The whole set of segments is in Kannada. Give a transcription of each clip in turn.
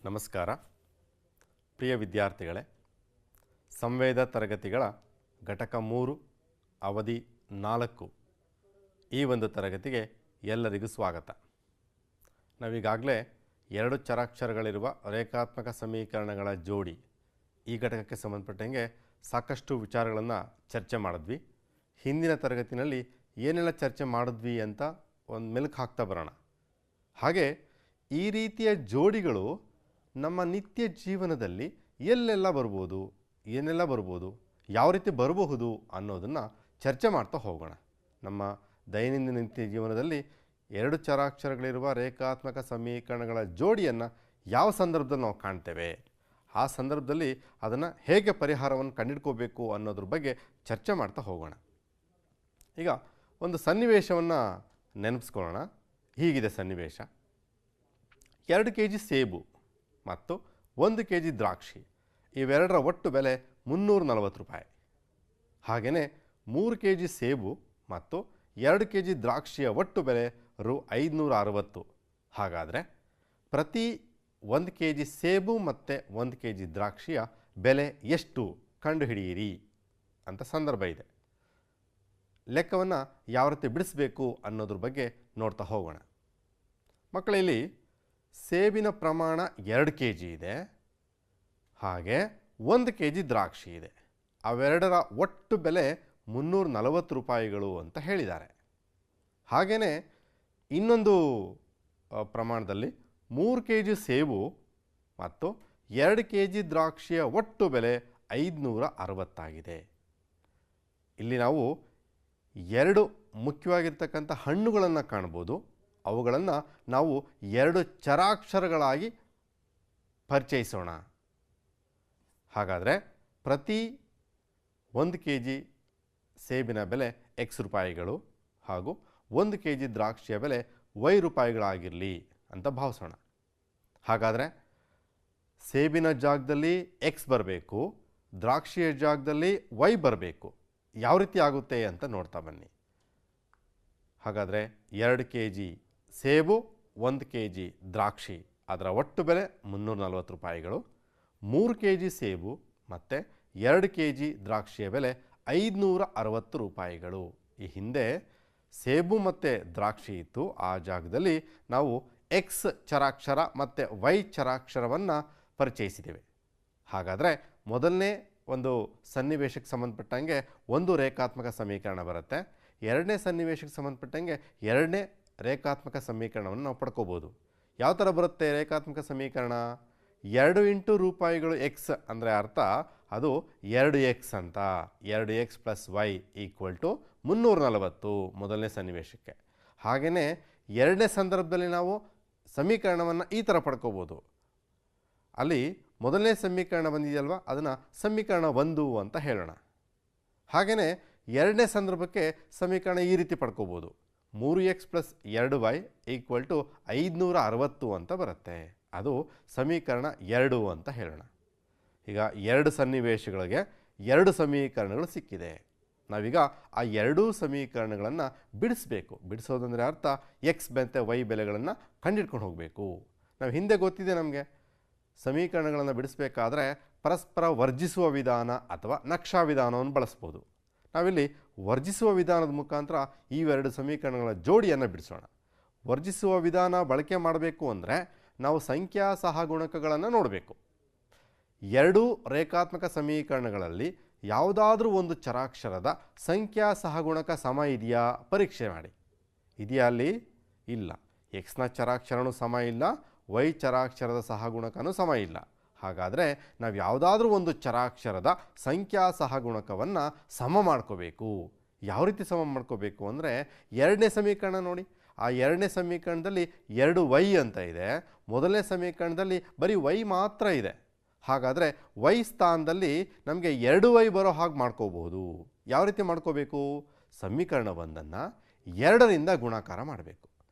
ನಮಸ್ಕಾರ ಪ್ರಿಯ ವಿದ್ಯಾರ್ಥಿಗಳೇ, ಸಂವೇದ ತರಗತಿಗಳ ಘಟಕ 3 ಅವಧಿ 4 ಈ ಒಂದು ತರಗತಿಗೆ ಎಲ್ಲರಿಗೂ ಸ್ವಾಗತ. ನಾವೀಗಾಗಲೇ 2 ಚರಾಕ್ಷರಗಳಿರುವ ರೇಖಾತ್ಮಕ ಸಮೀಕರಣಗಳ ಜೋಡಿ ಈ ಘಟಕಕ್ಕೆ ಸಂಬಂಧಪಟ್ಟಂಗೆ ಸಾಕಷ್ಟು ವಿಚಾರಗಳನ್ನು ಚರ್ಚೆ ಮಾಡಿದ್ವಿ. ಹಿಂದಿನ ತರಗತಿನಲ್ಲಿ ಏನೆಲ್ಲ ಚರ್ಚೆ ಮಾಡಿದ್ವಿ ಅಂತ ಒಂದು ಮೆಲುಕು ಹಾಕ್ತಾ ಬರೋಣ. ಹಾಗೆ ಈ ರೀತಿಯ ಜೋಡಿಗಳು ನಮ್ಮ ನಿತ್ಯ ಜೀವನದಲ್ಲಿ ಎಲ್ಲೆಲ್ಲ ಬರ್ಬೋದು, ಏನೆಲ್ಲ ಬರ್ಬೋದು, ಯಾವ ರೀತಿ ಬರಬಹುದು ಅನ್ನೋದನ್ನು ಚರ್ಚೆ ಮಾಡ್ತಾ ಹೋಗೋಣ. ನಮ್ಮ ದೈನಂದಿನ ನಿತ್ಯ ಜೀವನದಲ್ಲಿ 2 ಚರಾಕ್ಷರಗಳಿರುವ ರೇಖಾತ್ಮಕ ಸಮೀಕರಣಗಳ ಜೋಡಿಯನ್ನು ಯಾವ ಸಂದರ್ಭದಲ್ಲಿ ನಾವು ಕಾಣ್ತೇವೆ, ಆ ಸಂದರ್ಭದಲ್ಲಿ ಅದನ್ನು ಹೇಗೆ ಪರಿಹಾರವನ್ನು ಕಂಡುಹಿಡ್ಕೋಬೇಕು ಅನ್ನೋದ್ರ ಬಗ್ಗೆ ಚರ್ಚೆ ಮಾಡ್ತಾ ಹೋಗೋಣ. ಈಗ ಒಂದು ಸನ್ನಿವೇಶವನ್ನು ನೆನಪಿಸ್ಕೊಳ್ಳೋಣ. ಹೀಗಿದೆ ಸನ್ನಿವೇಶ. 2 kg ಸೇಬು ಮತ್ತು 1 kg ದ್ರಾಕ್ಷಿ ಇವೆರಡರ ಒಟ್ಟು ಬೆಲೆ 340 ರೂಪಾಯಿ. ಹಾಗೆಯೇ 3 kg ಸೇಬು ಮತ್ತು 2 kg ದ್ರಾಕ್ಷಿಯ ಒಟ್ಟು ಬೆಲೆ ರು 560. ಹಾಗಾದರೆ ಪ್ರತಿ 1 kg ಸೇಬು ಮತ್ತು 1 kg ದ್ರಾಕ್ಷಿಯ ಬೆಲೆ ಎಷ್ಟು ಕಂಡುಹಿಡಿಯಿರಿ ಅಂತ ಸಂದರ್ಭ ಇದೆ. ಲೆಕ್ಕವನ್ನು ಯಾವ ರೀತಿ ಬಿಡಿಸಬೇಕು ಅನ್ನೋದ್ರ ಬಗ್ಗೆ ನೋಡ್ತಾ ಹೋಗೋಣ. ಮಕ್ಕಳಲ್ಲಿ ಸೇಬಿನ ಪ್ರಮಾಣ 2 kg ಇದೆ, ಹಾಗೆ 1 kg ದ್ರಾಕ್ಷಿ ಇದೆ. ಅವೆರಡರ ಒಟ್ಟು ಬೆಲೆ 340 ರೂಪಾಯಿಗಳು ಅಂತ ಹೇಳಿದ್ದಾರೆ. ಹಾಗೆಯೇ ಇನ್ನೊಂದು ಪ್ರಮಾಣದಲ್ಲಿ 3 kg ಸೇಬು ಮತ್ತು 2 kg ದ್ರಾಕ್ಷಿಯ ಒಟ್ಟು ಬೆಲೆ 560 ಆಗಿದೆ. ಇಲ್ಲಿ ನಾವು 2 ಮುಖ್ಯವಾಗಿರ್ತಕ್ಕಂಥ ಹಣ್ಣುಗಳನ್ನು ಕಾಣ್ಬೋದು. ಅವುಗಳನ್ನು ನಾವು 2 ಚರಾಕ್ಷರಗಳಾಗಿ ಪರಿಚಯಿಸೋಣ. ಹಾಗಾದರೆ ಪ್ರತಿ 1 kg ಸೇಬಿನ ಬೆಲೆ X ರೂಪಾಯಿಗಳು ಹಾಗೂ 1 kg ದ್ರಾಕ್ಷಿಯ ಬೆಲೆ Y ರೂಪಾಯಿಗಳಾಗಿರಲಿ ಅಂತ ಭಾವಿಸೋಣ. ಹಾಗಾದರೆ ಸೇಬಿನ ಜಾಗದಲ್ಲಿ X ಬರಬೇಕು, ದ್ರಾಕ್ಷಿಯ ಜಾಗದಲ್ಲಿ Y ಬರಬೇಕು. ಯಾವ ರೀತಿ ಆಗುತ್ತೆ ಅಂತ ನೋಡ್ತಾ ಬನ್ನಿ. ಹಾಗಾದರೆ 2 kg ಸೇಬು 1 kg ದ್ರಾಕ್ಷಿ ಅದರ ಒಟ್ಟು ಬೆಲೆ 340 ರೂಪಾಯಿಗಳು. 3 kg ಸೇಬು ಮತ್ತು 2 kg ದ್ರಾಕ್ಷಿಯ ಬೆಲೆ 560 ರೂಪಾಯಿಗಳು. ಈ ಹಿಂದೆ ಸೇಬು ಮತ್ತು ದ್ರಾಕ್ಷಿ ಇತ್ತು, ಆ ಜಾಗದಲ್ಲಿ ನಾವು X ಚರಾಕ್ಷರ ಮತ್ತು Y ಚರಾಕ್ಷರವನ್ನು ಪರಿಚಯಿಸಿದ್ದೇವೆ. ಹಾಗಾದರೆ ಮೊದಲನೇ ಒಂದು ಸನ್ನಿವೇಶಕ್ಕೆ ಸಂಬಂಧಪಟ್ಟಂಗೆ ಒಂದು ರೇಖಾತ್ಮಕ ಸಮೀಕರಣ ಬರುತ್ತೆ. ಎರಡನೇ ಸನ್ನಿವೇಶಕ್ಕೆ ಸಂಬಂಧಪಟ್ಟಂಗೆ ಎರಡನೇ ರೇಖಾತ್ಮಕ ಸಮೀಕರಣವನ್ನು ನಾವು ಪಡ್ಕೋಬೋದು. ಯಾವ ಥರ ಬರುತ್ತೆ ರೇಖಾತ್ಮಕ ಸಮೀಕರಣ? 2 ಇಂಟು ರೂಪಾಯಿಗಳು X ಅಂದರೆ ಅರ್ಥ ಅದು 2X ಅಂತ. 2X + Y = 340 ಮೊದಲನೇ ಸನ್ನಿವೇಶಕ್ಕೆ. ಹಾಗೆಯೇ ಎರಡನೇ ಸಂದರ್ಭದಲ್ಲಿ ನಾವು ಸಮೀಕರಣವನ್ನು ಈ ಥರ ಪಡ್ಕೋಬೋದು. ಅಲ್ಲಿ ಮೊದಲನೇ ಸಮೀಕರಣ ಬಂದಿದೆಯಲ್ವ, ಅದನ್ನು ಸಮೀಕರಣ 1 ಅಂತ ಹೇಳೋಣ. ಹಾಗೆಯೇ ಎರಡನೇ ಸಂದರ್ಭಕ್ಕೆ ಸಮೀಕರಣ ಈ ರೀತಿ ಪಡ್ಕೋಬೋದು. 3X + 2Y = 560 ಅಂತ ಬರುತ್ತೆ. ಅದು ಸಮೀಕರಣ 2 ಅಂತ ಹೇಳೋಣ. ಈಗ 2 ಸನ್ನಿವೇಶಗಳಿಗೆ 2 ಸಮೀಕರಣಗಳು ಸಿಕ್ಕಿದೆ. ನಾವೀಗ ಆ 2 ಸಮೀಕರಣಗಳನ್ನು ಬಿಡಿಸಬೇಕು. ಬಿಡಿಸೋದಂದರೆ ಅರ್ಥ X ಮತ್ತು Y ಬೆಲೆಗಳನ್ನು ಕಂಡುಹಿಡ್ಕೊಂಡು ಹೋಗಬೇಕು. ನಾವು ಹಿಂದೆ ಗೊತ್ತಿದೆ ನಮಗೆ, ಸಮೀಕರಣಗಳನ್ನು ಬಿಡಿಸಬೇಕಾದ್ರೆ ಪರಸ್ಪರ ವರ್ಜಿಸುವ ವಿಧಾನ ಅಥವಾ ನಕ್ಷಾ ವಿಧಾನವನ್ನು ಬಳಸ್ಬೋದು. ನಾವಿಲ್ಲಿ ವರ್ಜಿಸುವ ವಿಧಾನದ ಮುಖಾಂತರ ಈ 2 ಸಮೀಕರಣಗಳ ಜೋಡಿಯನ್ನು ಬಿಡಿಸೋಣ. ವರ್ಜಿಸುವ ವಿಧಾನ ಬಳಕೆ ಮಾಡಬೇಕು ಅಂದರೆ ನಾವು ಸಂಖ್ಯಾ ಸಹಗುಣಕಗಳನ್ನು ನೋಡಬೇಕು. 2 ರೇಖಾತ್ಮಕ ಸಮೀಕರಣಗಳಲ್ಲಿ ಯಾವುದಾದ್ರೂ ಒಂದು ಚರಾಕ್ಷರದ ಸಂಖ್ಯಾ ಸಹಗುಣಕ ಸಮ ಇದೆಯಾ ಪರೀಕ್ಷೆ ಮಾಡಿ. ಇದೆಯಾ ಅಲ್ಲಿ? ಇಲ್ಲ. Xನ ಚರಾಕ್ಷರನೂ ಸಮ ಇಲ್ಲ, Y ಚರಾಕ್ಷರದ ಸಹಗುಣಕನೂ ಸಮ ಇಲ್ಲ. ಹಾಗಾದರೆ ನಾವು ಯಾವುದಾದ್ರೂ ಒಂದು ಚರಾಕ್ಷರದ ಸಂಖ್ಯಾ ಸಹಗುಣಕವನ್ನು ಸಮ ಮಾಡ್ಕೋಬೇಕು. ಯಾವ ರೀತಿ ಸಮ ಮಾಡ್ಕೋಬೇಕು ಅಂದರೆ ಎರಡನೇ ಸಮೀಕರಣ ನೋಡಿ. ಆ ಎರಡನೇ ಸಮೀಕರಣದಲ್ಲಿ 2Y ಅಂತ ಇದೆ, ಮೊದಲನೇ ಸಮೀಕರಣದಲ್ಲಿ ಬರೀ Y ಮಾತ್ರ ಇದೆ. ಹಾಗಾದರೆ Y ಸ್ಥಾನದಲ್ಲಿ ನಮಗೆ 2Y ಬರೋ ಹಾಗೆ ಮಾಡ್ಕೋಬಹುದು. ಯಾವ ರೀತಿ ಮಾಡ್ಕೋಬೇಕು? ಸಮೀಕರಣ 1ಅನ್ನು 2ರಿಂದ ಗುಣಾಕಾರ ಮಾಡಬೇಕು.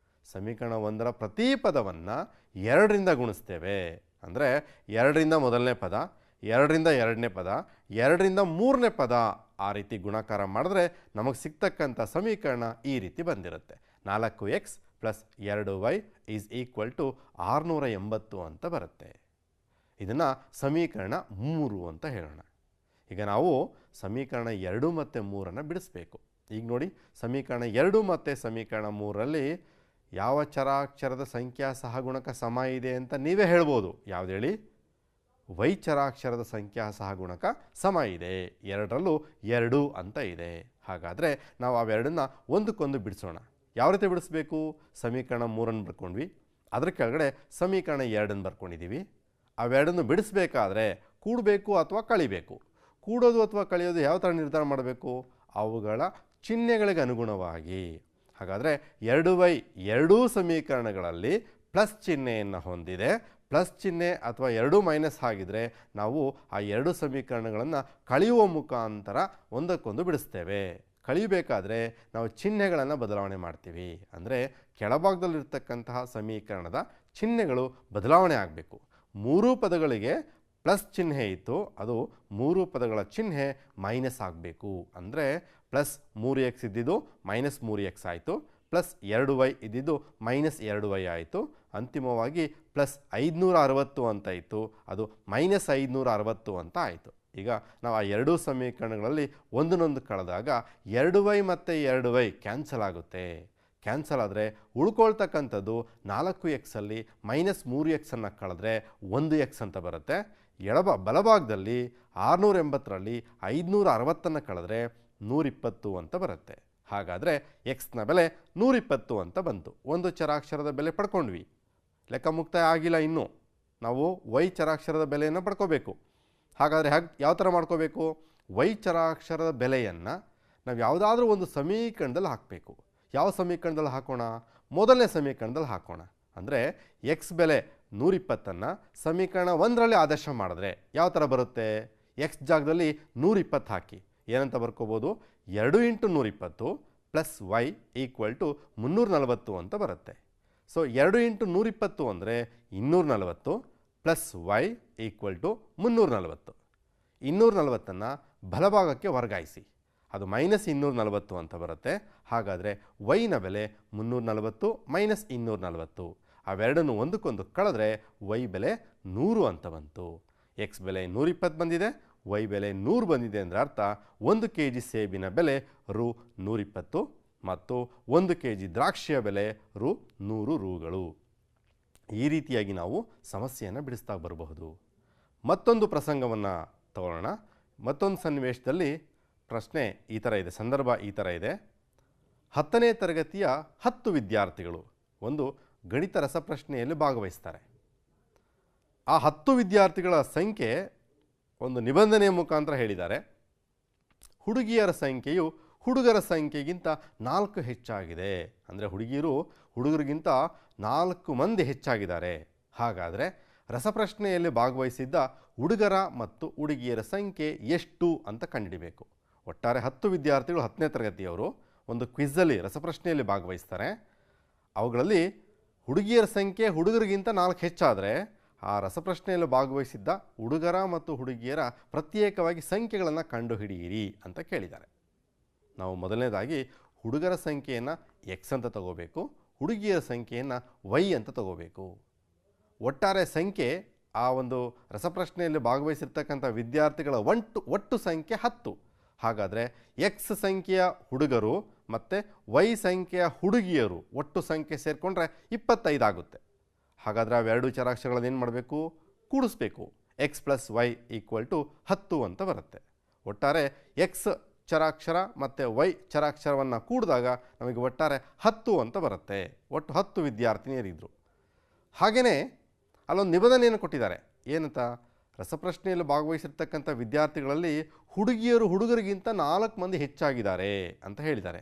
ಸಮೀಕರಣ 1ರ ಪ್ರತಿ ಪದವನ್ನು 2ರಿಂದ ಗುಣಿಸ್ತೇವೆ. ಅಂದರೆ 2ರಿಂದ ಮೊದಲನೇ ಪದ, 2ರಿಂದ ಎರಡನೇ ಪದ, 2ರಿಂದ ಮೂರನೇ ಪದ, ಆ ರೀತಿ ಗುಣಾಕಾರ ಮಾಡಿದ್ರೆ ನಮಗೆ ಸಿಗ್ತಕ್ಕಂಥ ಸಮೀಕರಣ ಈ ರೀತಿ ಬಂದಿರುತ್ತೆ. 4X + 2Y = 680 ಅಂತ ಬರುತ್ತೆ. ಇದನ್ನು ಸಮೀಕರಣ 3 ಅಂತ ಹೇಳೋಣ. ಈಗ ನಾವು ಸಮೀಕರಣ 2 ಮತ್ತು 3 ಬಿಡಿಸ್ಬೇಕು. ಈಗ ನೋಡಿ, ಸಮೀಕರಣ 2 ಮತ್ತು ಸಮೀಕರಣ 3ರಲ್ಲಿ ಯಾವ ಚರಾಕ್ಷರದ ಸಂಖ್ಯಾ ಸಹಗುಣಕ ಸಮ ಇದೆ ಅಂತ ನೀವೇ ಹೇಳ್ಬೋದು. ಯಾವ್ದು ಹೇಳಿ? ವೈ ಚರಾಕ್ಷರದ ಸಂಖ್ಯಾ ಸಹಗುಣಕ ಸಮ ಇದೆ. 2ರಲ್ಲೂ 2 ಅಂತ ಇದೆ. ಹಾಗಾದರೆ ನಾವು ಅವೆರಡನ್ನ ಒಂದಕ್ಕೊಂದು ಬಿಡಿಸೋಣ. ಯಾವ ರೀತಿ ಬಿಡಿಸ್ಬೇಕು? ಸಮೀಕರಣ 3 ಬರ್ಕೊಂಡ್ವಿ, ಅದ್ರ ಕೆಳಗಡೆ ಸಮೀಕರಣ 2 ಬರ್ಕೊಂಡಿದ್ದೀವಿ. ಅವೆರಡನ್ನು ಬಿಡಿಸ್ಬೇಕಾದ್ರೆ ಕೂಡಬೇಕು ಅಥವಾ ಕಳಿಬೇಕು. ಕೂಡೋದು ಅಥವಾ ಕಳೆಯೋದು ಯಾವ ಥರ ನಿರ್ಧಾರ ಮಾಡಬೇಕು? ಅವುಗಳ ಚಿಹ್ನೆಗಳಿಗೆ ಅನುಗುಣವಾಗಿ. ಹಾಗಾದರೆ 2y ಎರಡೂ ಸಮೀಕರಣಗಳಲ್ಲಿ ಪ್ಲಸ್ ಚಿಹ್ನೆಯನ್ನು ಹೊಂದಿದೆ. ಪ್ಲಸ್ ಚಿಹ್ನೆ ಅಥವಾ 2 ಮೈನಸ್ ಆಗಿದ್ರೆ ನಾವು ಆ ಎರಡು ಸಮೀಕರಣಗಳನ್ನು ಕಳೆಯುವ ಮುಖಾಂತರ ಒಂದಕ್ಕೊಂದು ಬಿಡಿಸ್ತೇವೆ. ಕಳಿಬೇಕಾದ್ರೆ ನಾವು ಚಿಹ್ನೆಗಳನ್ನು ಬದಲಾವಣೆ ಮಾಡ್ತೀವಿ. ಅಂದರೆ ಕೆಳಭಾಗದಲ್ಲಿರ್ತಕ್ಕಂತಹ ಸಮೀಕರಣದ ಚಿಹ್ನೆಗಳು ಬದಲಾವಣೆ ಆಗಬೇಕು. 3 ಪದಗಳಿಗೆ ಪ್ಲಸ್ ಚಿಹ್ನೆ ಇತ್ತು, ಅದು 3 ಪದಗಳ ಚಿಹ್ನೆ ಮೈನಸ್ ಆಗಬೇಕು. ಅಂದರೆ ಪ್ಲಸ್ 3x ಇದ್ದಿದ್ದು ಮೈನಸ್ 3x ಆಯಿತು, ಪ್ಲಸ್ 2y ಇದ್ದಿದ್ದು ಮೈನಸ್ 2y ಆಯಿತು. ಅಂತಿಮವಾಗಿ ಪ್ಲಸ್ 560 ಅಂತ ಇತ್ತು, ಅದು ಮೈನಸ್ 560 ಅಂತ ಆಯಿತು. ಈಗ ನಾವು ಆ ಎರಡೂ ಸಮೀಕರಣಗಳಲ್ಲಿ ಒಂದನ್ನೊಂದು ಕಳೆದಾಗ 2y ಮತ್ತು 2y ಕ್ಯಾನ್ಸಲ್ ಆಗುತ್ತೆ. ಕ್ಯಾನ್ಸಲ್ ಆದರೆ ಉಳ್ಕೊಳ್ತಕ್ಕಂಥದ್ದು 4xಲ್ಲಿ ಮೈನಸ್ 3xನ್ನು ಕಳೆದ್ರೆ 1x ಅಂತ ಬರುತ್ತೆ. ಬಲಭಾಗದಲ್ಲಿ 680ರಲ್ಲಿ 560 ಕಳೆದ್ರೆ 120 ಅಂತ ಬರುತ್ತೆ. ಹಾಗಾದರೆ ಎಕ್ಸ್ನ ಬೆಲೆ 120 ಅಂತ ಬಂತು. ಒಂದು ಚರಾಕ್ಷರದ ಬೆಲೆ ಪಡ್ಕೊಂಡ್ವಿ. ಲೆಕ್ಕ ಮುಕ್ತಾಯ ಆಗಿಲ್ಲ ಇನ್ನೂ. ನಾವು ವೈ ಚರಾಕ್ಷರದ ಬೆಲೆಯನ್ನು ಪಡ್ಕೋಬೇಕು. ಹಾಗಾದರೆ ಯಾವ ಥರ ಮಾಡ್ಕೋಬೇಕು? ವೈ ಚರಾಕ್ಷರದ ಬೆಲೆಯನ್ನು ನಾವು ಯಾವುದಾದ್ರೂ ಒಂದು ಸಮೀಕರಣದಲ್ಲಿ ಹಾಕಬೇಕು. ಯಾವ ಸಮೀಕರಣದಲ್ಲಿ ಹಾಕೋಣ? ಮೊದಲನೇ ಸಮೀಕರಣದಲ್ಲಿ ಹಾಕೋಣ. ಅಂದರೆ ಎಕ್ಸ್ ಬೆಲೆ 120ಅನ್ನು ಸಮೀಕರಣ 1ರಲ್ಲಿ ಆದೇಶ ಮಾಡಿದ್ರೆ ಯಾವ ಥರ ಬರುತ್ತೆ? ಎಕ್ಸ್ ಜಾಗದಲ್ಲಿ 120 ಹಾಕಿ ಏನಂತ ಬರ್ಕೋಬೋದು? 2 × 120 ಪ್ಲಸ್ ವೈ ಈಕ್ವಲ್ ಟು 340 ಅಂತ ಬರುತ್ತೆ. ಸೊ 2 × 120 ಅಂದರೆ 240 ಪ್ಲಸ್ ವೈ ಈಕ್ವಲ್ ಟು 340. 240ಅನ್ನು ಬಲಭಾಗಕ್ಕೆ ವರ್ಗಾಯಿಸಿ, ಅದು ಮೈನಸ್ 240 ಅಂತ ಬರುತ್ತೆ. ಹಾಗಾದರೆ ವೈನ ಬೆಲೆ 340 ಮೈನಸ್ 240. ಅವೆರಡನ್ನು ಒಂದಕ್ಕೊಂದು ಕಳೆದ್ರೆ ವೈ ಬೆಲೆ 100 ಅಂತ ಬಂತು. ಎಕ್ಸ್ ಬೆಲೆ 120 ಬಂದಿದೆ, ವೈ ಬೆಲೆ 100 ಬಂದಿದೆ ಅಂದರೆ ಅರ್ಥ 1 kg ಸೇಬಿನ ಬೆಲೆ ರು 120 ಮತ್ತು 1 kg ದ್ರಾಕ್ಷಿಯ ಬೆಲೆ ರು 100 ರೂಗಳು. ಈ ರೀತಿಯಾಗಿ ನಾವು ಸಮಸ್ಯೆಯನ್ನು ಬಿಡಿಸ್ತಾ ಬರಬಹುದು. ಮತ್ತೊಂದು ಪ್ರಸಂಗವನ್ನು ತಗೊಳ್ಳೋಣ. ಮತ್ತೊಂದು ಸನ್ನಿವೇಶದಲ್ಲಿ ಪ್ರಶ್ನೆ ಈ ಥರ ಇದೆ, ಸಂದರ್ಭ ಈ ಥರ ಇದೆ. 10ನೇ ತರಗತಿಯ 10 ವಿದ್ಯಾರ್ಥಿಗಳು ಒಂದು ಗಣಿತ ರಸಪ್ರಶ್ನೆಯಲ್ಲಿ ಭಾಗವಹಿಸ್ತಾರೆ. ಆ 10 ವಿದ್ಯಾರ್ಥಿಗಳ ಸಂಖ್ಯೆ ಒಂದು ನಿಬಂಧನೆಯ ಮುಖಾಂತರ ಹೇಳಿದ್ದಾರೆ. ಹುಡುಗಿಯರ ಸಂಖ್ಯೆಯು ಹುಡುಗರ ಸಂಖ್ಯೆಗಿಂತ 4 ಹೆಚ್ಚಾಗಿದೆ. ಅಂದರೆ ಹುಡುಗಿಯರು ಹುಡುಗರಿಗಿಂತ 4 ಮಂದಿ ಹೆಚ್ಚಾಗಿದ್ದಾರೆ. ಹಾಗಾದರೆ ರಸಪ್ರಶ್ನೆಯಲ್ಲಿ ಭಾಗವಹಿಸಿದ್ದ ಹುಡುಗರ ಮತ್ತು ಹುಡುಗಿಯರ ಸಂಖ್ಯೆ ಎಷ್ಟು ಅಂತ ಕಂಡುಹಿಡಿಬೇಕು. ಒಟ್ಟಾರೆ 10 ವಿದ್ಯಾರ್ಥಿಗಳು 10ನೇ ತರಗತಿಯವರು ಒಂದು ಕ್ವಿಝಲ್ಲಿ ರಸಪ್ರಶ್ನೆಯಲ್ಲಿ ಭಾಗವಹಿಸ್ತಾರೆ. ಅವುಗಳಲ್ಲಿ ಹುಡುಗಿಯರ ಸಂಖ್ಯೆ ಹುಡುಗರಿಗಿಂತ 4 ಹೆಚ್ಚಾದರೆ ಆ ರಸಪ್ರಶ್ನೆಯಲ್ಲಿ ಭಾಗವಹಿಸಿದ್ದ ಹುಡುಗರ ಮತ್ತು ಹುಡುಗಿಯರ ಪ್ರತ್ಯೇಕವಾಗಿ ಸಂಖ್ಯೆಗಳನ್ನು ಕಂಡುಹಿಡಿಯಿರಿ ಅಂತ ಕೇಳಿದ್ದಾರೆ. ನಾವು ಮೊದಲನೇದಾಗಿ ಹುಡುಗರ ಸಂಖ್ಯೆಯನ್ನು ಎಕ್ಸ್ ಅಂತ ತಗೋಬೇಕು, ಹುಡುಗಿಯರ ಸಂಖ್ಯೆಯನ್ನು ವೈ ಅಂತ ತಗೋಬೇಕು. ಒಟ್ಟಾರೆ ಸಂಖ್ಯೆ ಆ ಒಂದು ರಸಪ್ರಶ್ನೆಯಲ್ಲಿ ಭಾಗವಹಿಸಿರ್ತಕ್ಕಂಥ ವಿದ್ಯಾರ್ಥಿಗಳ ಒಟ್ಟು ಸಂಖ್ಯೆ 10. ಹಾಗಾದರೆ ಎಕ್ಸ್ ಸಂಖ್ಯೆಯ ಹುಡುಗರು ಮತ್ತು ವೈ ಸಂಖ್ಯೆಯ ಹುಡುಗಿಯರು ಒಟ್ಟು ಸಂಖ್ಯೆ ಸೇರಿಕೊಂಡ್ರೆ 25 ಆಗುತ್ತೆ. ಹಾಗಾದರೆ ಅವೆರಡು ಚರಾಕ್ಷರಗಳನ್ನು ಏನು ಮಾಡಬೇಕು? ಕೂಡಿಸ್ಬೇಕು. X plus y equal to 10 ಅಂತ ಬರುತ್ತೆ. ಒಟ್ಟಾರೆ ಎಕ್ಸ್ ಚರಾಕ್ಷರ ಮತ್ತು ವೈ ಚರಾಕ್ಷರವನ್ನು ಕೂಡಿದಾಗ ನಮಗೆ ಒಟ್ಟಾರೆ 10 ಅಂತ ಬರುತ್ತೆ. ಒಟ್ಟು 10 ವಿದ್ಯಾರ್ಥಿನಿಯರಿದ್ದರು. ಹಾಗೆಯೇ ಅಲ್ಲೊಂದು ನಿಬಂಧನೆಯನ್ನು ಕೊಟ್ಟಿದ್ದಾರೆ. ಏನಂತ? ರಸಪ್ರಶ್ನೆಯಲ್ಲಿ ಭಾಗವಹಿಸಿರ್ತಕ್ಕಂಥ ವಿದ್ಯಾರ್ಥಿಗಳಲ್ಲಿ ಹುಡುಗಿಯರು ಹುಡುಗರಿಗಿಂತ 4 ಮಂದಿ ಹೆಚ್ಚಾಗಿದ್ದಾರೆ ಅಂತ ಹೇಳಿದ್ದಾರೆ.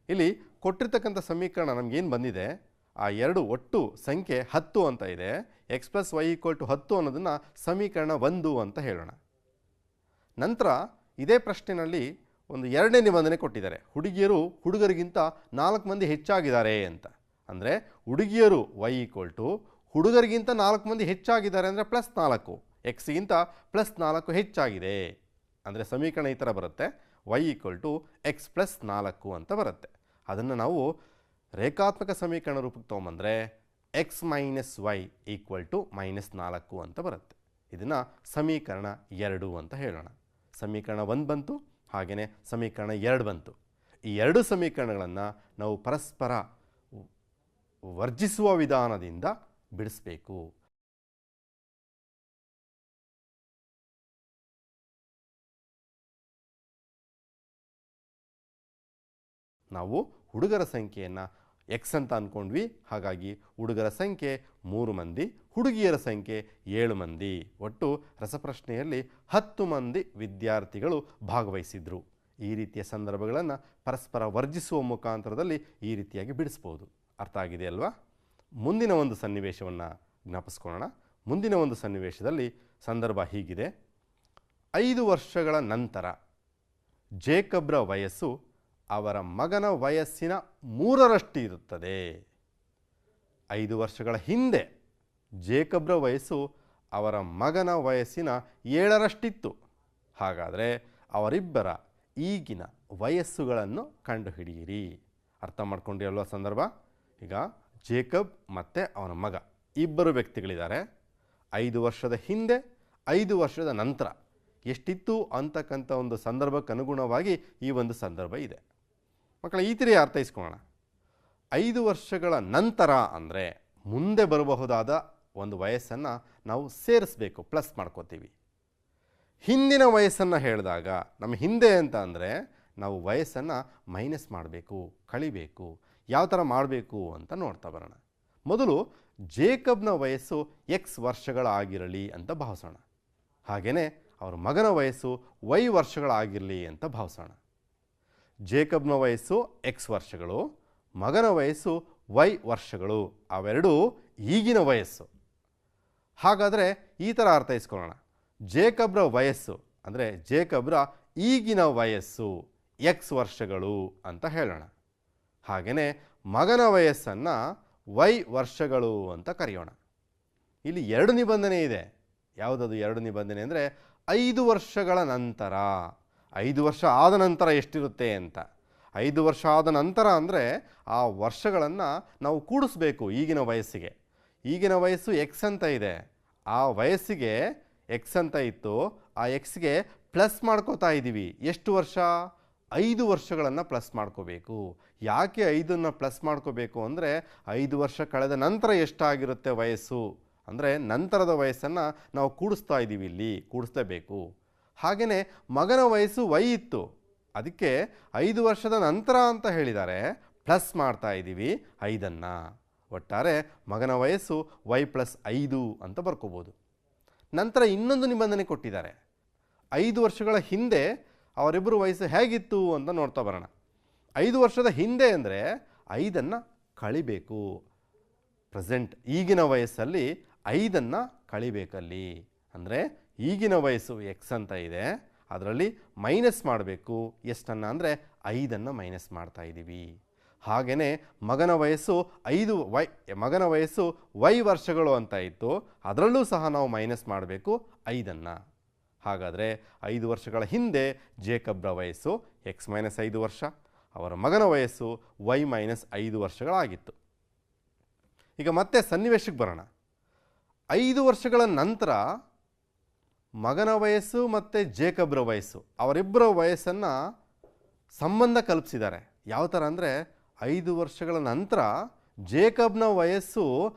ಇಲ್ಲಿ ಕೊಟ್ಟಿರ್ತಕ್ಕಂಥ ಸಮೀಕರಣ ನಮಗೇನು ಬಂದಿದೆ, ಆ ಎರಡು ಒಟ್ಟು ಸಂಖ್ಯೆ 10 ಅಂತ ಇದೆ. X plus y equal to 10 ಅನ್ನೋದನ್ನು ಸಮೀಕರಣ 1 ಅಂತ ಹೇಳೋಣ. ನಂತರ ಇದೇ ಪ್ರಶ್ನೆಯಲ್ಲಿ ಒಂದು ಎರಡನೇ ನಿಬಂಧನೆ ಕೊಟ್ಟಿದ್ದಾರೆ. ಹುಡುಗಿಯರು ಹುಡುಗರಿಗಿಂತ 4 ಮಂದಿ ಹೆಚ್ಚಾಗಿದ್ದಾರೆ ಅಂತ. ಅಂದರೆ ಹುಡುಗಿಯರು ವೈ ಈಕ್ವಲ್ ಟು ಹುಡುಗರಿಗಿಂತ 4 ಮಂದಿ ಹೆಚ್ಚಾಗಿದ್ದಾರೆ ಅಂದರೆ ಪ್ಲಸ್ 4, ಎಕ್ಸ್ಗಿಂತ ಪ್ಲಸ್ 4 ಹೆಚ್ಚಾಗಿದೆ. ಅಂದರೆ ಸಮೀಕರಣ ಈ ಥರ ಬರುತ್ತೆ, y equal to x plus 4 ಅಂತ ಬರುತ್ತೆ. ಅದನ್ನು ನಾವು ರೇಖಾತ್ಮಕ ಸಮೀಕರಣ ರೂಪಕ್ಕೆ ತೊಗೊಂಬಂದರೆ x minus y equal to -4 ಅಂತ ಬರುತ್ತೆ. ಇದನ್ನು ಸಮೀಕರಣ 2 ಅಂತ ಹೇಳೋಣ. ಸಮೀಕರಣ 1 ಬಂತು, ಹಾಗೆಯೇ ಸಮೀಕರಣ 2 ಬಂತು. ಈ ಎರಡು ಸಮೀಕರಣಗಳನ್ನು ನಾವು ಪರಸ್ಪರ ವರ್ಜಿಸುವ ವಿಧಾನದಿಂದ ಬಿಡಿಸಬೇಕು. ನಾವು ಹುಡುಗರ ಸಂಖ್ಯೆಯನ್ನು ಎಕ್ಸ್ ಅಂತ ಅಂದ್ಕೊಂಡ್ವಿ. ಹಾಗಾಗಿ ಹುಡುಗರ ಸಂಖ್ಯೆ 3 ಮಂದಿ, ಹುಡುಗಿಯರ ಸಂಖ್ಯೆ 7 ಮಂದಿ. ಒಟ್ಟು ರಸಪ್ರಶ್ನೆಯಲ್ಲಿ 10 ಮಂದಿ ವಿದ್ಯಾರ್ಥಿಗಳು ಭಾಗವಹಿಸಿದ್ರು. ಈ ರೀತಿಯ ಸಂದರ್ಭಗಳನ್ನು ಪರಸ್ಪರ ವರ್ಜಿಸುವ ಮುಖಾಂತರದಲ್ಲಿ ಈ ರೀತಿಯಾಗಿ ಬಿಡಿಸ್ಬೋದು. ಅರ್ಥ ಆಗಿದೆ ಅಲ್ವಾ? ಮುಂದಿನ ಒಂದು ಸನ್ನಿವೇಶವನ್ನು ಜ್ಞಾಪಿಸ್ಕೊಳ್ಳೋಣ. ಮುಂದಿನ ಒಂದು ಸನ್ನಿವೇಶದಲ್ಲಿ ಸಂದರ್ಭ ಹೀಗಿದೆ. 5 ವರ್ಷಗಳ ನಂತರ ಜೇಕಬ್ರ ವಯಸ್ಸು ಅವರ ಮಗನ ವಯಸ್ಸಿನ 3ರಷ್ಟು ಇರುತ್ತದೆ. 5 ವರ್ಷಗಳ ಹಿಂದೆ ಜೇಕಬ್ರ ವಯಸ್ಸು ಅವರ ಮಗನ ವಯಸ್ಸಿನ 7ರಷ್ಟಿತ್ತು. ಹಾಗಾದರೆ ಅವರಿಬ್ಬರ ಈಗಿನ ವಯಸ್ಸುಗಳನ್ನು ಕಂಡುಹಿಡಿಯಿರಿ. ಅರ್ಥ ಮಾಡ್ಕೊಂಡಿರಲ್ವ ಸಂದರ್ಭ? ಈಗ ಜೇಕಬ್ ಮತ್ತು ಅವನ ಮಗ ಇಬ್ಬರು ವ್ಯಕ್ತಿಗಳಿದ್ದಾರೆ. 5 ವರ್ಷದ ಹಿಂದೆ 5 ವರ್ಷದ ನಂತರ ಎಷ್ಟಿತ್ತು ಅಂತಕ್ಕಂಥ ಒಂದು ಸಂದರ್ಭಕ್ಕೆ ಅನುಗುಣವಾಗಿ ಈ ಒಂದು ಸಂದರ್ಭ ಇದೆ. ಮಕ್ಕಳ ಈ ತಿರಿ ಅರ್ಥೈಸ್ಕೊಳ್ಳೋಣ. 5 ವರ್ಷಗಳ ನಂತರ ಅಂದರೆ ಮುಂದೆ ಬರಬಹುದಾದ ಒಂದು ವಯಸ್ಸನ್ನು ನಾವು ಸೇರಿಸ್ಬೇಕು, ಪ್ಲಸ್ ಮಾಡ್ಕೋತೀವಿ. ಹಿಂದಿನ ವಯಸ್ಸನ್ನು ಹೇಳಿದಾಗ ನಮ್ಮ ಹಿಂದೆ ಅಂತ ಅಂದರೆ ನಾವು ವಯಸ್ಸನ್ನು ಮೈನಸ್ ಮಾಡಬೇಕು, ಕಳಿಬೇಕು. ಯಾವ ಥರ ಮಾಡಬೇಕು ಅಂತ ನೋಡ್ತಾ ಬರೋಣ. ಮೊದಲು ಜೇಕಬ್ನ ವಯಸ್ಸು ಎಕ್ಸ್ ವರ್ಷಗಳಾಗಿರಲಿ ಅಂತ ಭಾವಿಸೋಣ. ಹಾಗೆಯೇ ಅವ್ರ ಮಗನ ವಯಸ್ಸು ವೈ ವರ್ಷಗಳಾಗಿರಲಿ ಅಂತ ಭಾವಿಸೋಣ. ಜೇಕಬ್ನ ವಯಸ್ಸು ಎಕ್ಸ್ ವರ್ಷಗಳು, ಮಗನ ವಯಸ್ಸು ವೈ ವರ್ಷಗಳು. ಅವೆರಡೂ ಈಗಿನ ವಯಸ್ಸು. ಹಾಗಾದರೆ ಈ ಥರ ಅರ್ಥೈಸ್ಕೊಳ್ಳೋಣ. ಜೇಕಬ್ರ ವಯಸ್ಸು ಅಂದರೆ ಜೇಕಬ್ರ ಈಗಿನ ವಯಸ್ಸು ಎಕ್ಸ್ ವರ್ಷಗಳು ಅಂತ ಹೇಳೋಣ. ಹಾಗೆಯೇ ಮಗನ ವಯಸ್ಸನ್ನು ವೈ ವರ್ಷಗಳು ಅಂತ ಕರೆಯೋಣ. ಇಲ್ಲಿ 2 ನಿಬಂಧನೆ ಇದೆ. ಯಾವುದದು 2 ನಿಬಂಧನೆ ಅಂದರೆ 5 ವರ್ಷಗಳ ನಂತರ. 5 ವರ್ಷ ಆದ ನಂತರ ಎಷ್ಟಿರುತ್ತೆ ಅಂತ. 5 ವರ್ಷ ಆದ ನಂತರ ಅಂದರೆ ಆ ವರ್ಷಗಳನ್ನು ನಾವು ಕೂಡಿಸ್ಬೇಕು ಈಗಿನ ವಯಸ್ಸಿಗೆ. ಈಗಿನ ವಯಸ್ಸು ಎಕ್ಸ್ ಅಂತ ಇದೆ, ಆ ವಯಸ್ಸಿಗೆ ಎಕ್ಸ್ ಅಂತ ಇತ್ತು, ಆ ಎಕ್ಸ್ಗೆ ಪ್ಲಸ್ ಮಾಡ್ಕೋತಾ ಇದ್ದೀವಿ. ಎಷ್ಟು ವರ್ಷ? 5 ವರ್ಷಗಳನ್ನು ಪ್ಲಸ್ ಮಾಡ್ಕೋಬೇಕು. ಯಾಕೆ 5ನ್ನು ಪ್ಲಸ್ ಮಾಡ್ಕೋಬೇಕು ಅಂದರೆ 5 ವರ್ಷ ಕಳೆದ ನಂತರ ಎಷ್ಟಾಗಿರುತ್ತೆ ವಯಸ್ಸು ಅಂದರೆ ನಂತರದ ವಯಸ್ಸನ್ನು ನಾವು ಕೂಡಿಸ್ತಾ ಇದ್ದೀವಿ, ಇಲ್ಲಿ ಕೂಡಿಸ್ಲೇಬೇಕು. ಹಾಗೆಯೇ ಮಗನ ವಯಸ್ಸು ವೈ ಇತ್ತು, ಅದಕ್ಕೆ 5 ವರ್ಷದ ನಂತರ ಅಂತ ಹೇಳಿದ್ದಾರೆ, ಪ್ಲಸ್ ಮಾಡ್ತಾ ಇದ್ದೀವಿ 5ಅನ್ನು. ಒಟ್ಟಾರೆ ಮಗನ ವಯಸ್ಸು ವೈ ಪ್ಲಸ್ 5 ಅಂತ ಬರ್ಕೋಬೋದು. ನಂತರ ಇನ್ನೊಂದು ನಿಬಂಧನೆ ಕೊಟ್ಟಿದ್ದಾರೆ. 5 ವರ್ಷಗಳ ಹಿಂದೆ ಅವರಿಬ್ಬರು ವಯಸ್ಸು ಹೇಗಿತ್ತು ಅಂತ ನೋಡ್ತಾ ಬರೋಣ. 5 ವರ್ಷದ ಹಿಂದೆ ಅಂದರೆ 5ಅನ್ನು ಕಳಿಬೇಕು. ಪ್ರೆಸೆಂಟ್ ಈಗಿನ ವಯಸ್ಸಲ್ಲಿ 5ಅನ್ನು ಕಳಿಬೇಕಲ್ಲಿ. ಅಂದರೆ ಈಗಿನ ವಯಸ್ಸು ಎಕ್ಸ್ ಅಂತ ಇದೆ, ಅದರಲ್ಲಿ ಮೈನಸ್ ಮಾಡಬೇಕು. ಎಷ್ಟನ್ನು ಅಂದರೆ 5ಅನ್ನು ಮೈನಸ್ ಮಾಡ್ತಾ ಇದ್ದೀವಿ. ಹಾಗೆಯೇ ಮಗನ ವಯಸ್ಸು ಮಗನ ವಯಸ್ಸು ವೈ ವರ್ಷಗಳು ಅಂತ ಇತ್ತು, ಅದರಲ್ಲೂ ಸಹ ನಾವು ಮೈನಸ್ ಮಾಡಬೇಕು 5ಅನ್ನು. ಹಾಗಾದರೆ 5 ವರ್ಷಗಳ ಹಿಂದೆ ಜೇಕಬ್ರ ವಯಸ್ಸು ಎಕ್ಸ್ ಮೈನಸ್ 5 ವರ್ಷ, ಅವರ ಮಗನ ವಯಸ್ಸು ವೈ ಮೈನಸ್ 5 ವರ್ಷಗಳಾಗಿತ್ತು. ಈಗ ಮತ್ತೆ ಸನ್ನಿವೇಶಕ್ಕೆ ಬರೋಣ. 5 ವರ್ಷಗಳ ನಂತರ ಮಗನ ವಯಸ್ಸು ಮತ್ತು ಜೇಕಬ್ರ ವಯಸ್ಸು ಅವರಿಬ್ಬರ ವಯಸ್ಸನ್ನು ಸಂಬಂಧ ಕಲ್ಪಿಸಿದ್ದಾರೆ. ಯಾವ ಥರ ಅಂದರೆ 5 ವರ್ಷಗಳ ನಂತರ ಜೇಕಬ್ನ ವಯಸ್ಸು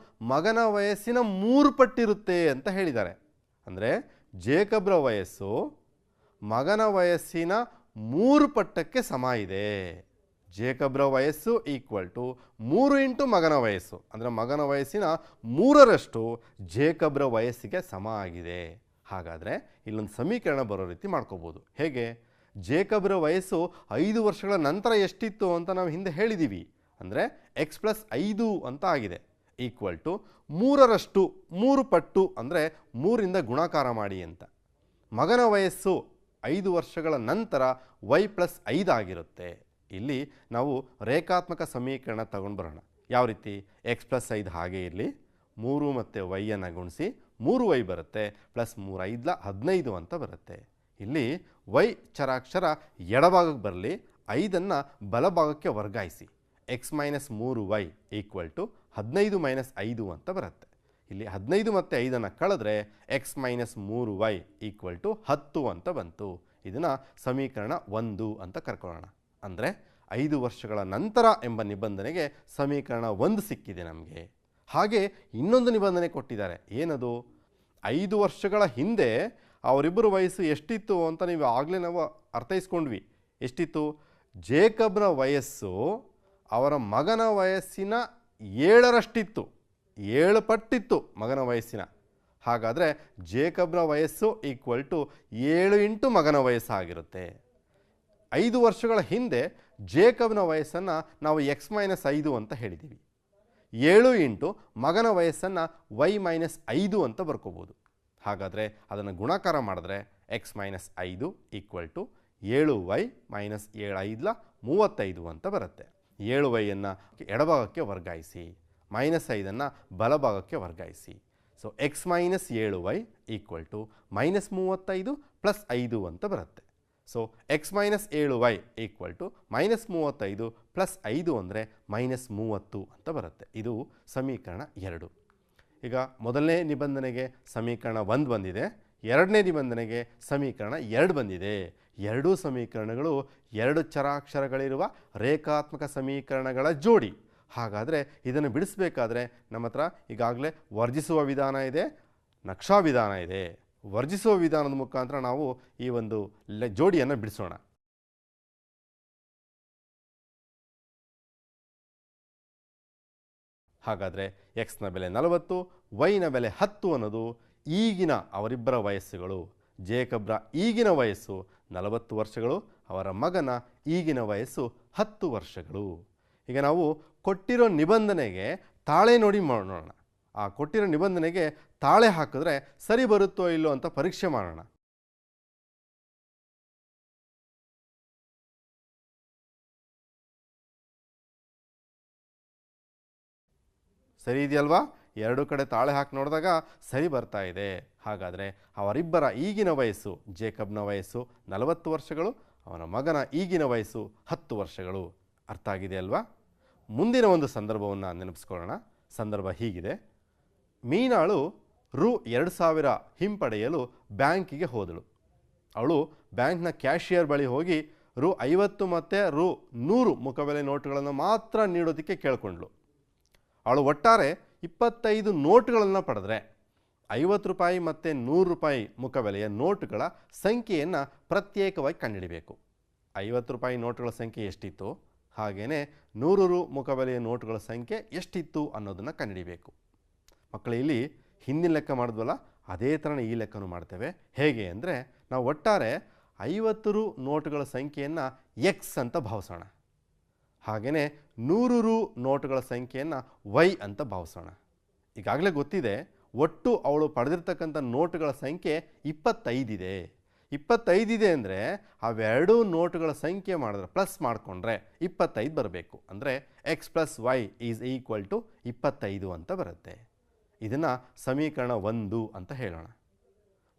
ಮಗನ ವಯಸ್ಸಿನ 3 ಪಟ್ಟಿರುತ್ತೆ ಅಂತ ಹೇಳಿದ್ದಾರೆ. ಅಂದರೆ ಜೇಕಬ್ರ ವಯಸ್ಸು ಮಗನ ವಯಸ್ಸಿನ 3 ಪಟ್ಟಕ್ಕೆ ಸಮ ಇದೆ. ಜೇಕಬ್ರ ವಯಸ್ಸು ಈಕ್ವಲ್ ಟು 3 ಇಂಟು ಮಗನ ವಯಸ್ಸು ಅಂದರೆ ಮಗನ ವಯಸ್ಸಿನ 3ರಷ್ಟು ಜೇಕಬ್ರ ವಯಸ್ಸಿಗೆ ಸಮ ಆಗಿದೆ. ಹಾಗಾದರೆ ಇಲ್ಲೊಂದು ಸಮೀಕರಣ ಬರೋ ರೀತಿ ಮಾಡ್ಕೋಬೋದು. ಹೇಗೆ? ಜೇಕಬ್ರ ವಯಸ್ಸು 5 ವರ್ಷಗಳ ನಂತರ ಎಷ್ಟಿತ್ತು ಅಂತ ನಾವು ಹಿಂದೆ ಹೇಳಿದ್ದೀವಿ, ಅಂದರೆ ಎಕ್ಸ್ ಪ್ಲಸ್ 5 ಅಂತ ಆಗಿದೆ. ಈಕ್ವಲ್ ಟು 3ರಷ್ಟು 3 ಪಟ್ಟು ಅಂದರೆ 3ರಿಂದ ಗುಣಾಕಾರ ಮಾಡಿ ಅಂತ. ಮಗನ ವಯಸ್ಸು 5 ವರ್ಷಗಳ ನಂತರ ವೈ ಪ್ಲಸ್ 5 ಆಗಿರುತ್ತೆ. ಇಲ್ಲಿ ನಾವು ರೇಖಾತ್ಮಕ ಸಮೀಕರಣ ತಗೊಂಡು ಬರೋಣ. ಯಾವ ರೀತಿ? ಎಕ್ಸ್ ಪ್ಲಸ್ 5 ಹಾಗೆ ಇರಲಿ, 3 ಮತ್ತು ವೈಯನ್ನು ಗುಣಿಸಿ 3y ಬರುತ್ತೆ, ಪ್ಲಸ್ 3 5 15 ಅಂತ ಬರುತ್ತೆ. ಇಲ್ಲಿ ವೈ ಚರಾಕ್ಷರ ಎಡಭಾಗಕ್ಕೆ ಬರಲಿ, 5ಅನ್ನು ಬಲಭಾಗಕ್ಕೆ ವರ್ಗಾಯಿಸಿ. X minus 3y equal to 15 minus 5 ಅಂತ ಬರುತ್ತೆ. ಇಲ್ಲಿ 15 ಮತ್ತು 5 ಕಳೆದ್ರೆ X minus 3y equal to 10 ಅಂತ ಬಂತು. ಇದನ್ನು ಸಮೀಕರಣ 1 ಅಂತ ಕರ್ಕೊಳ್ಳೋಣ. ಅಂದರೆ 5 ವರ್ಷಗಳ ನಂತರ ಎಂಬ ನಿಬಂಧನೆಗೆ ಸಮೀಕರಣ 1 ಸಿಕ್ಕಿದೆ ನಮಗೆ. ಹಾಗೆ ಇನ್ನೊಂದು ನಿಬಂಧನೆ ಕೊಟ್ಟಿದ್ದಾರೆ. ಏನದು? 5 ವರ್ಷಗಳ ಹಿಂದೆ ಅವರಿಬ್ಬರು ವಯಸ್ಸು ಎಷ್ಟಿತ್ತು ಅಂತ ನೀವು ಆಗಲೇ ನಾವು ಅರ್ಥೈಸ್ಕೊಂಡ್ವಿ. ಎಷ್ಟಿತ್ತು? ಜೇಕಬ್ನ ವಯಸ್ಸು ಅವರ ಮಗನ ವಯಸ್ಸಿನ 7ರಷ್ಟಿತ್ತು. 7 ಪಟ್ಟಿತ್ತು ಮಗನ ವಯಸ್ಸಿನ. ಹಾಗಾದರೆ ಜೇಕಬ್ನ ವಯಸ್ಸು ಈಕ್ವಲ್ ಟು 7 ಇಂಟು ಮಗನ ವಯಸ್ಸಾಗಿರುತ್ತೆ. 5 ವರ್ಷಗಳ ಹಿಂದೆ ಜೇಕಬ್ನ ವಯಸ್ಸನ್ನು ನಾವು ಎಕ್ಸ್ ಮೈನಸ್ 5 ಅಂತ ಹೇಳಿದ್ದೀವಿ. 7 ಇಂಟು ಮಗನ ವಯಸ್ಸನ್ನು y ಮೈನಸ್ 5 ಅಂತ ಬರ್ಕೋಬೋದು. ಹಾಗಾದರೆ ಅದನ್ನು ಗುಣಾಕಾರ ಮಾಡಿದ್ರೆ x minus 5 equal to 7y minus 7 5 35 ಅಂತ ಬರುತ್ತೆ. 7yಯನ್ನು ಎಡಭಾಗಕ್ಕೆ ವರ್ಗಾಯಿಸಿ, ಮೈನಸ್ 5 ಬಲಭಾಗಕ್ಕೆ ವರ್ಗಾಯಿಸಿ. So x minus 7y equal to minus 35 plus 5 ಅಂತ ಬರುತ್ತೆ. So x minus 7y equal to minus 35 plus 5 ಅಂದರೆ ಮೈನಸ್ 30 ಅಂತ ಬರುತ್ತೆ. ಇದು ಸಮೀಕರಣ 2. ಈಗ ಮೊದಲನೇ ನಿಬಂಧನೆಗೆ ಸಮೀಕರಣ 1 ಬಂದಿದೆ, ಎರಡನೇ ನಿಬಂಧನೆಗೆ ಸಮೀಕರಣ 2 ಬಂದಿದೆ. ಎರಡೂ ಸಮೀಕರಣಗಳು 2 ಚರಾಕ್ಷರಗಳಿರುವ ರೇಖಾತ್ಮಕ ಸಮೀಕರಣಗಳ ಜೋಡಿ. ಹಾಗಾದರೆ ಇದನ್ನು ಬಿಡಿಸಬೇಕಾದ್ರೆ ನಮ್ಮ ಹತ್ರ ಈಗಾಗಲೇ ವರ್ಜಿಸುವ ವಿಧಾನ ಇದೆ, ನಕ್ಷಾ ವಿಧಾನ ಇದೆ. ವರ್ಜಿಸುವ ವಿಧಾನದ ಮುಖಾಂತರ ನಾವು ಈ ಒಂದು ಜೋಡಿಯನ್ನು ಬಿಡಿಸೋಣ. ಹಾಗಾದರೆ ಎಕ್ಸ್ನ ಬೆಲೆ 40, ವೈನ ಬೆಲೆ 10 ಅನ್ನೋದು ಈಗಿನ ಅವರಿಬ್ಬರ ವಯಸ್ಸುಗಳು. ಜೇಕಬ್ರ ಈಗಿನ ವಯಸ್ಸು 40 ವರ್ಷಗಳು, ಅವರ ಮಗನ ಈಗಿನ ವಯಸ್ಸು 10 ವರ್ಷಗಳು. ಈಗ ನಾವು ಕೊಟ್ಟಿರೋ ನಿಬಂಧನೆಗೆ ತಾಳೆ ನೋಡಿ ಮಾಡೋಣ. ಆ ಕೊಟ್ಟಿರೋ ನಿಬಂಧನೆಗೆ ತಾಳೆ ಹಾಕಿದ್ರೆ ಸರಿ ಬರುತ್ತೋ ಇಲ್ಲೋ ಅಂತ ಪರೀಕ್ಷೆ ಮಾಡೋಣ. ಸರಿ ಇದೆಯಲ್ವಾ? ಎರಡು ಕಡೆ ತಾಳೆ ಹಾಕಿ ನೋಡಿದಾಗ ಸರಿ ಬರ್ತಾ ಇದೆ. ಹಾಗಾದರೆ ಅವರಿಬ್ಬರ ಈಗಿನ ವಯಸ್ಸು, ಜೇಕಬ್ನ ವಯಸ್ಸು 40 ವರ್ಷಗಳು, ಅವನ ಮಗನ ಈಗಿನ ವಯಸ್ಸು 10 ವರ್ಷಗಳು. ಅರ್ಥ ಆಗಿದೆ ಅಲ್ವಾ? ಮುಂದಿನ ಒಂದು ಸಂದರ್ಭವನ್ನು ನೆನಪಿಸ್ಕೊಳ್ಳೋಣ. ಸಂದರ್ಭ ಹೀಗಿದೆ. ಮೀನಾಳು ರು 2000 ಹಿಂಪಡೆಯಲು ಬ್ಯಾಂಕಿಗೆ ಹೋದಳು. ಅವಳು ಬ್ಯಾಂಕ್ನ ಕ್ಯಾಶಿಯರ್ ಬಳಿ ಹೋಗಿ ರು 50 ಮತ್ತು ರು 100 ಮುಖಬೆಲೆ ನೋಟುಗಳನ್ನು ಮಾತ್ರ ನೀಡೋದಕ್ಕೆ ಕೇಳಿಕೊಂಡ್ಳು. ಅವಳು ಒಟ್ಟಾರೆ 25 ನೋಟುಗಳನ್ನು ಪಡೆದರೆ 50 ರೂಪಾಯಿ ಮತ್ತು 100 ರೂಪಾಯಿ ಮುಖಬೆಲೆಯ ನೋಟುಗಳ ಸಂಖ್ಯೆಯನ್ನು ಪ್ರತ್ಯೇಕವಾಗಿ ಕಂಡುಹಿಡಬೇಕು. 50 ರೂಪಾಯಿ ನೋಟುಗಳ ಸಂಖ್ಯೆ ಎಷ್ಟಿತ್ತು, ಹಾಗೆಯೇ 100 ರು ಮುಖಬೆಲೆಯ ನೋಟುಗಳ ಸಂಖ್ಯೆ ಎಷ್ಟಿತ್ತು ಅನ್ನೋದನ್ನು ಕಂಡುಹಿಡಬೇಕು. ಮಕ್ಕಳು, ಇಲ್ಲಿ ಹಿಂದಿನ ಲೆಕ್ಕ ಮಾಡಿದ್ವಲ್ಲ, ಅದೇ ಥರನೇ ಈ ಲೆಕ್ಕನೂ ಮಾಡ್ತೇವೆ. ಹೇಗೆ ಅಂದರೆ, ನಾವು ಒಟ್ಟಾರೆ 50 ರು ನೋಟುಗಳ ಸಂಖ್ಯೆಯನ್ನು ಎಕ್ಸ್ ಅಂತ ಭಾವಿಸೋಣ. ಹಾಗೆಯೇ 100 ರು ನೋಟುಗಳ ಸಂಖ್ಯೆಯನ್ನು ವೈ ಅಂತ ಭಾವಿಸೋಣ. ಈಗಾಗಲೇ ಗೊತ್ತಿದೆ, ಒಟ್ಟು ಅವಳು ಪಡೆದಿರ್ತಕ್ಕಂಥ ನೋಟುಗಳ ಸಂಖ್ಯೆ 25 ಇದೆ. 25 ಇದೆ ಅಂದರೆ ಅವೆರಡೂ ನೋಟುಗಳ ಸಂಖ್ಯೆ ಮಾಡಿದ್ರೆ ಪ್ಲಸ್ ಮಾಡಿಕೊಂಡ್ರೆ 25 ಬರಬೇಕು. ಅಂದರೆ x plus y is equal to 25 ಅಂತ ಬರುತ್ತೆ. ಇದನ್ನು ಸಮೀಕರಣ 1 ಅಂತ ಹೇಳೋಣ.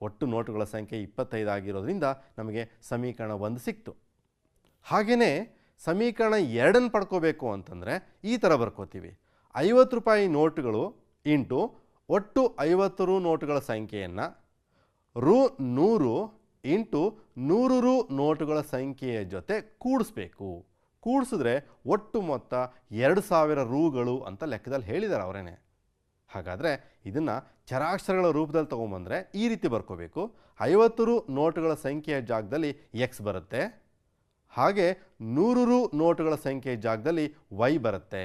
ಒಟ್ಟು ನೋಟುಗಳ ಸಂಖ್ಯೆ 25 ಆಗಿರೋದ್ರಿಂದ ನಮಗೆ ಸಮೀಕರಣ 1 ಸಿಕ್ತು. ಹಾಗೆಯೇ ಸಮೀಕರಣ 2 ಪಡ್ಕೋಬೇಕು ಅಂತಂದರೆ ಈ ಥರ ಬರ್ಕೋತೀವಿ. 50 ರೂಪಾಯಿ ನೋಟುಗಳು ಇಂಟು ಒಟ್ಟು 50 ರು ನೋಟುಗಳ ಸಂಖ್ಯೆಯನ್ನು ರು 100 ಇಂಟು 100 ರು ನೋಟುಗಳ ಸಂಖ್ಯೆಯ ಜೊತೆ ಕೂಡಿಸ್ಬೇಕು. ಕೂಡಿಸಿದ್ರೆ ಒಟ್ಟು ಮೊತ್ತ 2000 ರೂಗಳು ಅಂತ ಲೆಕ್ಕದಲ್ಲಿ ಹೇಳಿದ್ದಾರೆ ಅವರೇನೆ. ಹಾಗಾದರೆ ಇದನ್ನು ಚರಾಕ್ಷರಗಳ ರೂಪದಲ್ಲಿ ತೊಗೊಂಬಂದರೆ ಈ ರೀತಿ ಬರ್ಕೋಬೇಕು. 50 ರು ನೋಟುಗಳ ಸಂಖ್ಯೆಯ ಜಾಗದಲ್ಲಿ ಎಕ್ಸ್ ಬರುತ್ತೆ, ಹಾಗೆ 100 ರು ನೋಟುಗಳ ಸಂಖ್ಯೆಯ ಜಾಗದಲ್ಲಿ ವೈ ಬರುತ್ತೆ.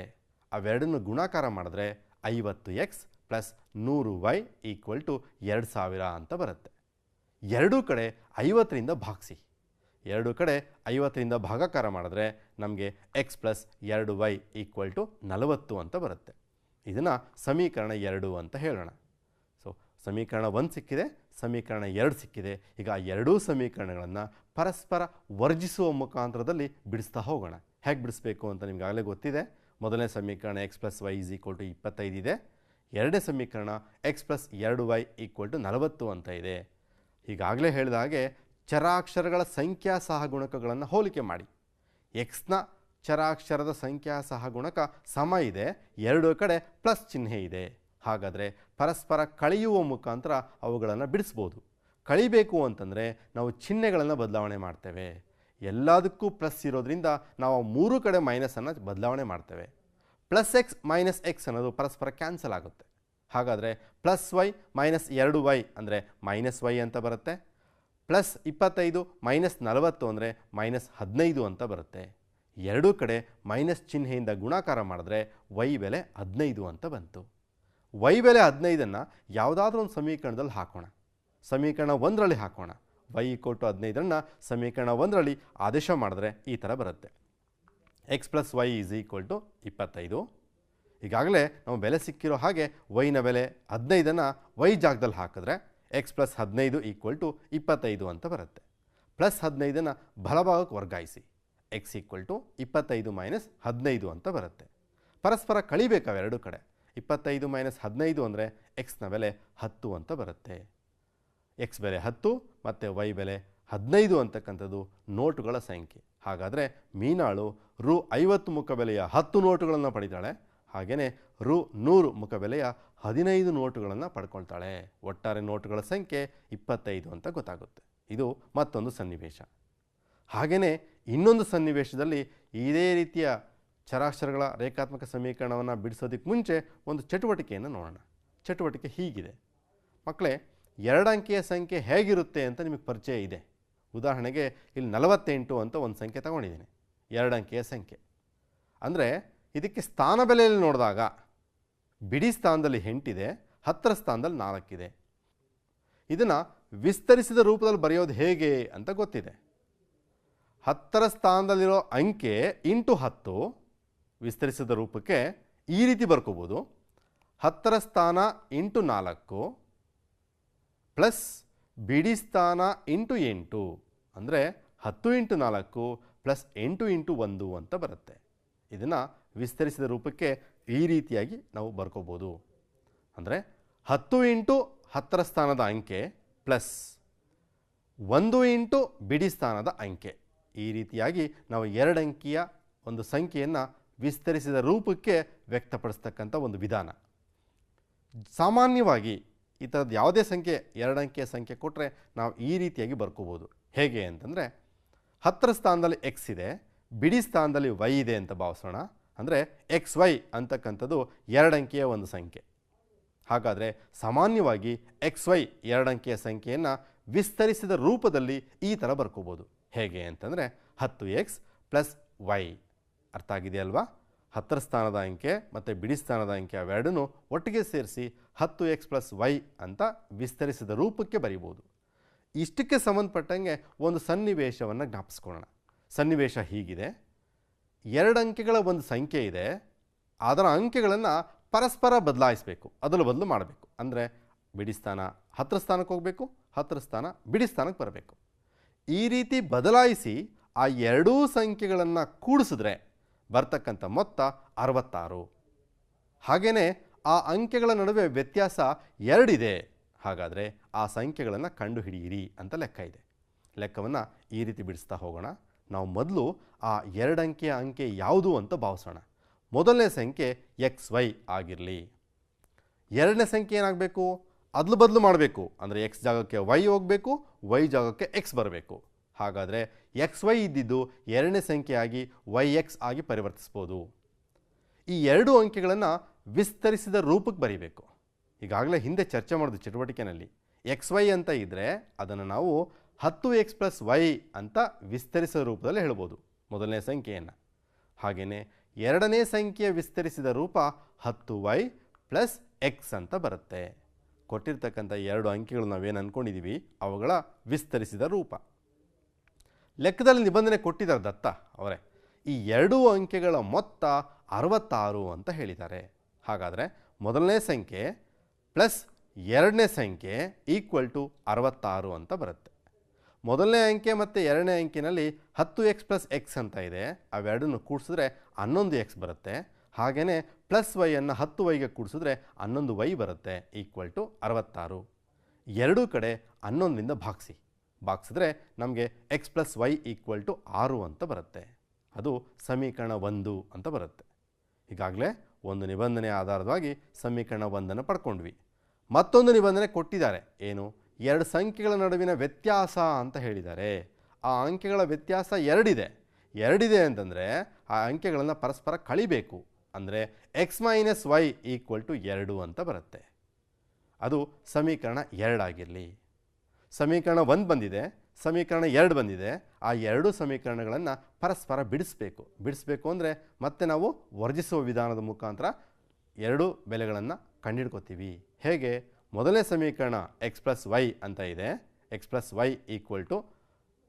ಅವೆರಡನ್ನು ಗುಣಾಕಾರ ಮಾಡಿದ್ರೆ 50x plus 100y equal to 2000 ಅಂತ ಬರುತ್ತೆ. ಎರಡೂ ಕಡೆ 50ರಿಂದ ಭಾಗಿಸಿ. ಎರಡೂ ಕಡೆ 50ರಿಂದ ಭಾಗಾಕಾರ ಮಾಡಿದ್ರೆ ನಮಗೆ X plus 2y equal to 40 ಅಂತ ಬರುತ್ತೆ. ಇದನ್ನು ಸಮೀಕರಣ 2 ಅಂತ ಹೇಳೋಣ. ಸೊ ಸಮೀಕರಣ 1 ಸಿಕ್ಕಿದೆ, ಸಮೀಕರಣ 2 ಸಿಕ್ಕಿದೆ. ಈಗ ಎರಡೂ ಸಮೀಕರಣಗಳನ್ನು ಪರಸ್ಪರ ವರ್ಜಿಸುವ ಮುಖಾಂತರದಲ್ಲಿ ಬಿಡಿಸ್ತಾ ಹೋಗೋಣ. ಹೇಗೆ ಬಿಡಿಸ್ಬೇಕು ಅಂತ ನಿಮಗಾಗಲೇ ಗೊತ್ತಿದೆ. ಮೊದಲನೇ ಸಮೀಕರಣ x plus y is equal to 25 ಇದೆ. ಎರಡನೇ ಸಮೀಕರಣ x plus 2y equal to 40 ಅಂತ ಇದೆ. ಈಗಾಗಲೇ ಹೇಳಿದ ಹಾಗೆ ಚರಾಕ್ಷರಗಳ ಸಂಖ್ಯಾ ಸಹಗುಣಕಗಳನ್ನು ಹೋಲಿಕೆ ಮಾಡಿ. ಎಕ್ಸ್ನ ಚರಾಕ್ಷರದ ಸಂಖ್ಯಾ ಸಹಗುಣಕ ಸಮ ಇದೆ, ಎರಡೂ ಕಡೆ ಪ್ಲಸ್ ಚಿಹ್ನೆ ಇದೆ. ಹಾಗಾದರೆ ಪರಸ್ಪರ ಕಳೆಯುವ ಮುಖಾಂತರ ಅವುಗಳನ್ನು ಬಿಡಿಸ್ಬೋದು. ಕಳಿಬೇಕು ಅಂತಂದರೆ ನಾವು ಚಿಹ್ನೆಗಳನ್ನು ಬದಲಾವಣೆ ಮಾಡ್ತೇವೆ. ಎಲ್ಲದಕ್ಕೂ ಪ್ಲಸ್ ಇರೋದ್ರಿಂದ ನಾವು 3 ಕಡೆ ಮೈನಸನ್ನು ಬದಲಾವಣೆ ಮಾಡ್ತೇವೆ. ಪ್ಲಸ್ ಎಕ್ಸ್ ಮೈನಸ್ ಎಕ್ಸ್ ಅನ್ನೋದು ಪರಸ್ಪರ ಕ್ಯಾನ್ಸಲ್ ಆಗುತ್ತೆ. ಹಾಗಾದರೆ ಪ್ಲಸ್ ವೈ ಮೈನಸ್ 2y ಅಂದರೆ ಮೈನಸ್ ವೈ ಅಂತ ಬರುತ್ತೆ. ಪ್ಲಸ್ 25 ಮೈನಸ್ 40 ಅಂದರೆ ಮೈನಸ್ 15 ಅಂತ ಬರುತ್ತೆ. ಎರಡೂ ಕಡೆ ಮೈನಸ್ ಚಿಹ್ನೆಯಿಂದ ಗುಣಾಕಾರ ಮಾಡಿದ್ರೆ ವೈ ಬೆಲೆ 15 ಅಂತ ಬಂತು. ವೈ ಬೆಲೆ 15ಅನ್ನು ಯಾವುದಾದ್ರೂ ಒಂದು ಸಮೀಕರಣದಲ್ಲಿ ಹಾಕೋಣ. ಸಮೀಕರಣ 1ರಲ್ಲಿ ಹಾಕೋಣ. y = 15ಅನ್ನು ಸಮೀಕರಣ 1ರಲ್ಲಿ ಆದೇಶ ಮಾಡಿದ್ರೆ ಈ ಥರ ಬರುತ್ತೆ. x + y = 25. ಈಗಾಗಲೇ ನಾವು ಬೆಲೆ ಸಿಕ್ಕಿರೋ ಹಾಗೆ ವೈನ ಬೆಲೆ 15ಅನ್ನು y ಜಾಗದಲ್ಲಿ ಹಾಕಿದ್ರೆ x + 15 = 25 ಅಂತ ಬರುತ್ತೆ. ಪ್ಲಸ್ 15ಅನ್ನು ಬಲಭಾಗಕ್ಕೆ ವರ್ಗಾಯಿಸಿ. x = 25 - 15 ಅಂತ ಬರುತ್ತೆ. ಪರಸ್ಪರ ಕಳಿಬೇಕು ಅವೆರಡೂ ಕಡೆ. 25 - 15 ಅಂದರೆ ಎಕ್ಸ್ನ ಬೆಲೆ 10 ಅಂತ ಬರುತ್ತೆ. ಎಕ್ಸ್ ಬೆಲೆ 10 ಮತ್ತು ವೈ ಬೆಲೆ 15 ಅಂತಕ್ಕಂಥದ್ದು ನೋಟುಗಳ ಸಂಖ್ಯೆ. ಹಾಗಾದರೆ ಮೀನಾಳು ರು 50 ಮುಖಬೆಲೆಯ 10 ನೋಟುಗಳನ್ನು ಪಡಿತಾಳೆ. ಹಾಗೆಯೇ ರು 100 ಮುಖಬೆಲೆಯ 15 ನೋಟುಗಳನ್ನು ಪಡ್ಕೊಳ್ತಾಳೆ. ಒಟ್ಟಾರೆ ನೋಟುಗಳ ಸಂಖ್ಯೆ 25 ಅಂತ ಗೊತ್ತಾಗುತ್ತೆ. ಇದು ಮತ್ತೊಂದು ಸನ್ನಿವೇಶ. ಹಾಗೆಯೇ ಇನ್ನೊಂದು ಸನ್ನಿವೇಶದಲ್ಲಿ ಇದೇ ರೀತಿಯ ಚರಾಕ್ಷರಗಳ ರೇಖಾತ್ಮಕ ಸಮೀಕರಣವನ್ನು ಬಿಡಿಸೋದಕ್ಕೆ ಮುಂಚೆ ಒಂದು ಚಟುವಟಿಕೆಯನ್ನು ನೋಡೋಣ. ಚಟುವಟಿಕೆ ಹೀಗಿದೆ. ಮಕ್ಕಳೇ, 2 ಅಂಕೆಯ ಸಂಖ್ಯೆ ಹೇಗಿರುತ್ತೆ ಅಂತ ನಿಮಗೆ ಪರಿಚಯ ಇದೆ. ಉದಾಹರಣೆಗೆ ಇಲ್ಲಿ 48 ಅಂತ ಒಂದು ಸಂಖ್ಯೆ ತಗೊಂಡಿದ್ದೀನಿ. 2 ಅಂಕೆಯ ಸಂಖ್ಯೆ ಅಂದರೆ ಇದಕ್ಕೆ ಸ್ಥಾನ ಬೆಲೆಯಲ್ಲಿ ನೋಡಿದಾಗ ಬಿಡಿ ಸ್ಥಾನದಲ್ಲಿ 8 ಇದೆ, 10ರ ಸ್ಥಾನದಲ್ಲಿ 4 ಇದೆ. ಇದನ್ನು ವಿಸ್ತರಿಸಿದ ರೂಪದಲ್ಲಿ ಬರೆಯೋದು ಹೇಗೆ ಅಂತ ಗೊತ್ತಿದೆ. 10ರ ಸ್ಥಾನದಲ್ಲಿರೋ ಅಂಕೆ ಇಂಟು 10 ವಿಸ್ತರಿಸಿದ ರೂಪಕ್ಕೆ ಈ ರೀತಿ ಬರ್ಕೋಬೋದು. 10ರ ಸ್ಥಾನ ಇಂಟು 4 ಪ್ಲಸ್ ಬಿಡಿ ಸ್ಥಾನ ಇಂಟು 8 ಅಂದರೆ 10 × 4 ಪ್ಲಸ್ 8 × 1 ಅಂತ ಬರುತ್ತೆ. ಇದನ್ನು ವಿಸ್ತರಿಸಿದ ರೂಪಕ್ಕೆ ಈ ರೀತಿಯಾಗಿ ನಾವು ಬರ್ಕೋಬೋದು. ಅಂದರೆ 10 × 10ರ ಸ್ಥಾನದ ಅಂಕೆ ಪ್ಲಸ್ 1 × ಬಿಡಿ ಸ್ಥಾನದ ಅಂಕೆ. ಈ ರೀತಿಯಾಗಿ ನಾವು 2 ಅಂಕಿಯ ಒಂದು ಸಂಖ್ಯೆಯನ್ನು ವಿಸ್ತರಿಸಿದ ರೂಪಕ್ಕೆ ವ್ಯಕ್ತಪಡಿಸ್ತಕ್ಕಂಥ ಒಂದು ವಿಧಾನ. ಸಾಮಾನ್ಯವಾಗಿ ಈ ಥರದ್ದು ಯಾವುದೇ ಸಂಖ್ಯೆ 2 ಅಂಕೆಯ ಸಂಖ್ಯೆ ಕೊಟ್ಟರೆ ನಾವು ಈ ರೀತಿಯಾಗಿ ಬರ್ಕೋಬೋದು. ಹೇಗೆ ಅಂತಂದರೆ 10ರ ಸ್ಥಾನದಲ್ಲಿ x ಇದೆ, ಬಿಡಿ ಸ್ಥಾನದಲ್ಲಿ y ಇದೆ ಅಂತ ಭಾವಿಸೋಣ. ಅಂದರೆ xy ಅಂತಕ್ಕಂಥದ್ದು 2 ಅಂಕೆಯ ಒಂದು ಸಂಖ್ಯೆ. ಹಾಗಾದರೆ ಸಾಮಾನ್ಯವಾಗಿ xy 2 ಅಂಕೆಯ ಸಂಖ್ಯೆಯನ್ನು ವಿಸ್ತರಿಸಿದ ರೂಪದಲ್ಲಿ ಈ ಥರ ಬರ್ಕೋಬೋದು. ಹೇಗೆ ಅಂತಂದರೆ 10x + y. ಅರ್ಥ ಆಗಿದೆಯಲ್ವಾ? 10ರ ಸ್ಥಾನದ ಅಂಕೆ ಮತ್ತು ಬಿಡಿ ಸ್ಥಾನದ ಅಂಕೆ ಅವೆರಡನ್ನೂ ಒಟ್ಟಿಗೆ ಸೇರಿಸಿ 10x + y ಅಂತ ವಿಸ್ತರಿಸಿದ ರೂಪಕ್ಕೆ ಬರೀಬೋದು. ಇಷ್ಟಕ್ಕೆ ಸಂಬಂಧಪಟ್ಟಂಗೆ ಒಂದು ಸನ್ನಿವೇಶವನ್ನು ಜ್ಞಾಪಿಸ್ಕೊಳ್ಳೋಣ. ಸನ್ನಿವೇಶ ಹೀಗಿದೆ. 2 ಅಂಕೆಗಳ ಒಂದು ಸಂಖ್ಯೆ ಇದೆ. ಅದರ ಅಂಕೆಗಳನ್ನು ಪರಸ್ಪರ ಬದಲಾಯಿಸಬೇಕು, ಅದರ ಬದಲು ಮಾಡಬೇಕು. ಅಂದರೆ ಬಿಡಿ ಸ್ಥಾನ 10ರ ಸ್ಥಾನಕ್ಕೆ ಹೋಗಬೇಕು, 10ರ ಸ್ಥಾನ ಬಿಡಿ ಸ್ಥಾನಕ್ಕೆ ಬರಬೇಕು. ಈ ರೀತಿ ಬದಲಾಯಿಸಿ ಆ ಎರಡೂ ಸಂಖ್ಯೆಗಳನ್ನು ಕೂಡಿಸಿದ್ರೆ ಬರ್ತಕ್ಕಂಥ ಮೊತ್ತ 66. ಹಾಗೆಯೇ ಆ ಅಂಕೆಗಳ ನಡುವೆ ವ್ಯತ್ಯಾಸ 2 ಇದೆ. ಹಾಗಾದರೆ ಆ ಸಂಖ್ಯೆಗಳನ್ನು ಕಂಡುಹಿಡಿಯಿರಿ ಅಂತ ಲೆಕ್ಕ ಇದೆ. ಲೆಕ್ಕವನ್ನು ಈ ರೀತಿ ಬಿಡಿಸ್ತಾ ಹೋಗೋಣ. ನಾವು ಮೊದಲು ಆ 2 ಅಂಕೆಯ ಅಂಕೆ ಯಾವುದು ಅಂತ ಭಾವಿಸೋಣ. ಮೊದಲನೇ ಸಂಖ್ಯೆ xy ಆಗಿರಲಿ. ಎರಡನೇ ಸಂಖ್ಯೆ ಏನಾಗಬೇಕು? ಅದಲು ಬದಲು ಮಾಡಬೇಕು. ಅಂದರೆ x ಜಾಗಕ್ಕೆ y ಹೋಗಬೇಕು, y ಜಾಗಕ್ಕೆ x ಬರಬೇಕು. ಹಾಗಾದರೆ xy ಇದ್ದಿದ್ದು ಎರಡನೇ ಸಂಖ್ಯೆಯಾಗಿ yx ಆಗಿ ಪರಿವರ್ತಿಸ್ಬೋದು. ಈ 2 ಅಂಕೆಗಳನ್ನು ವಿಸ್ತರಿಸಿದ ರೂಪಕ್ಕೆ ಬರೀಬೇಕು. ಈಗಾಗಲೇ ಹಿಂದೆ ಚರ್ಚೆ ಮಾಡಿದ ಚಟುವಟಿಕೆಯಲ್ಲಿ xy ಅಂತ ಇದ್ದರೆ ಅದನ್ನು ನಾವು 10x + y ಅಂತ ವಿಸ್ತರಿಸಿದ ರೂಪದಲ್ಲಿ ಹೇಳ್ಬೋದು ಮೊದಲನೇ ಸಂಖ್ಯೆಯನ್ನು. ಹಾಗೆಯೇ ಎರಡನೇ ಸಂಖ್ಯೆಯ ವಿಸ್ತರಿಸಿದ ರೂಪ 10y + x ಅಂತ ಬರುತ್ತೆ. ಕೊಟ್ಟಿರ್ತಕ್ಕಂಥ 2 ಅಂಕೆಗಳು ನಾವೇನು ಅಂದ್ಕೊಂಡಿದ್ದೀವಿ ಅವುಗಳ ವಿಸ್ತರಿಸಿದ ರೂಪ. ಲೆಕ್ಕದಲ್ಲಿ ನಿಬಂಧನೆ ಕೊಟ್ಟಿದ್ದಾರೆ ದತ್ತ ಅವರೇ. ಈ 2 ಅಂಕೆಗಳ ಮೊತ್ತ 66 ಅಂತ ಹೇಳಿದ್ದಾರೆ. ಹಾಗಾದರೆ ಮೊದಲನೇ ಸಂಖ್ಯೆ ಪ್ಲಸ್ ಎರಡನೇ ಸಂಖ್ಯೆ = 66 ಅಂತ ಬರುತ್ತೆ. ಮೊದಲನೇ ಅಂಕೆ ಮತ್ತು ಎರಡನೇ ಅಂಕಿನಲ್ಲಿ 10x + x ಅಂತ ಇದೆ. ಅವೆರಡನ್ನು ಕೂಡಿಸಿದ್ರೆ 11x ಬರುತ್ತೆ. ಹಾಗೆಯೇ ಪ್ಲಸ್ y ಅನ್ನು 10yಗೆ ಕೂಡಿಸಿದ್ರೆ 11y ಬರುತ್ತೆ = 66. ಎರಡೂ ಕಡೆ 11ರಿಂದ ಭಾಗಿಸಿದ್ರೆ ನಮಗೆ x + y = 6 ಅಂತ ಬರುತ್ತೆ. ಅದು ಸಮೀಕರಣ 1 ಅಂತ ಬರುತ್ತೆ. ಈಗಾಗಲೇ ಒಂದು ನಿಬಂಧನೆ ಆಧಾರವಾಗಿ ಸಮೀಕರಣ 1 ಪಡ್ಕೊಂಡ್ವಿ. ಮತ್ತೊಂದು ನಿಬಂಧನೆ ಕೊಟ್ಟಿದ್ದಾರೆ, ಏನು, 2 ಸಂಖ್ಯೆಗಳ ನಡುವಿನ ವ್ಯತ್ಯಾಸ ಅಂತ ಹೇಳಿದ್ದಾರೆ. ಆ ಅಂಕೆಗಳ ವ್ಯತ್ಯಾಸ 2 ಇದೆ ಅಂತಂದರೆ ಆ ಅಂಕೆಗಳನ್ನು ಪರಸ್ಪರ ಕಳಿಬೇಕು. ಅಂದರೆ x minus y equal to 2 ಅಂತ ಬರುತ್ತೆ. ಅದು ಸಮೀಕರಣ 2 ಆಗಿರಲಿ. ಸಮೀಕರಣ 1 ಬಂದಿದೆ, ಸಮೀಕರಣ 2 ಬಂದಿದೆ. ಆ 2 ಸಮೀಕರಣಗಳನ್ನು ಪರಸ್ಪರ ಬಿಡಿಸ್ಬೇಕು ಅಂದರೆ ಮತ್ತೆ ನಾವು ವರ್ಜಿಸುವ ವಿಧಾನದ ಮುಖಾಂತರ 2 ಬೆಲೆಗಳನ್ನು ಕಂಡುಹಿಡ್ಕೋತೀವಿ. ಹೇಗೆ, ಮೊದಲನೇ ಸಮೀಕರಣ ಎಕ್ಸ್ ಪ್ಲಸ್ ವೈ ಅಂತ ಇದೆ, x plus y equal to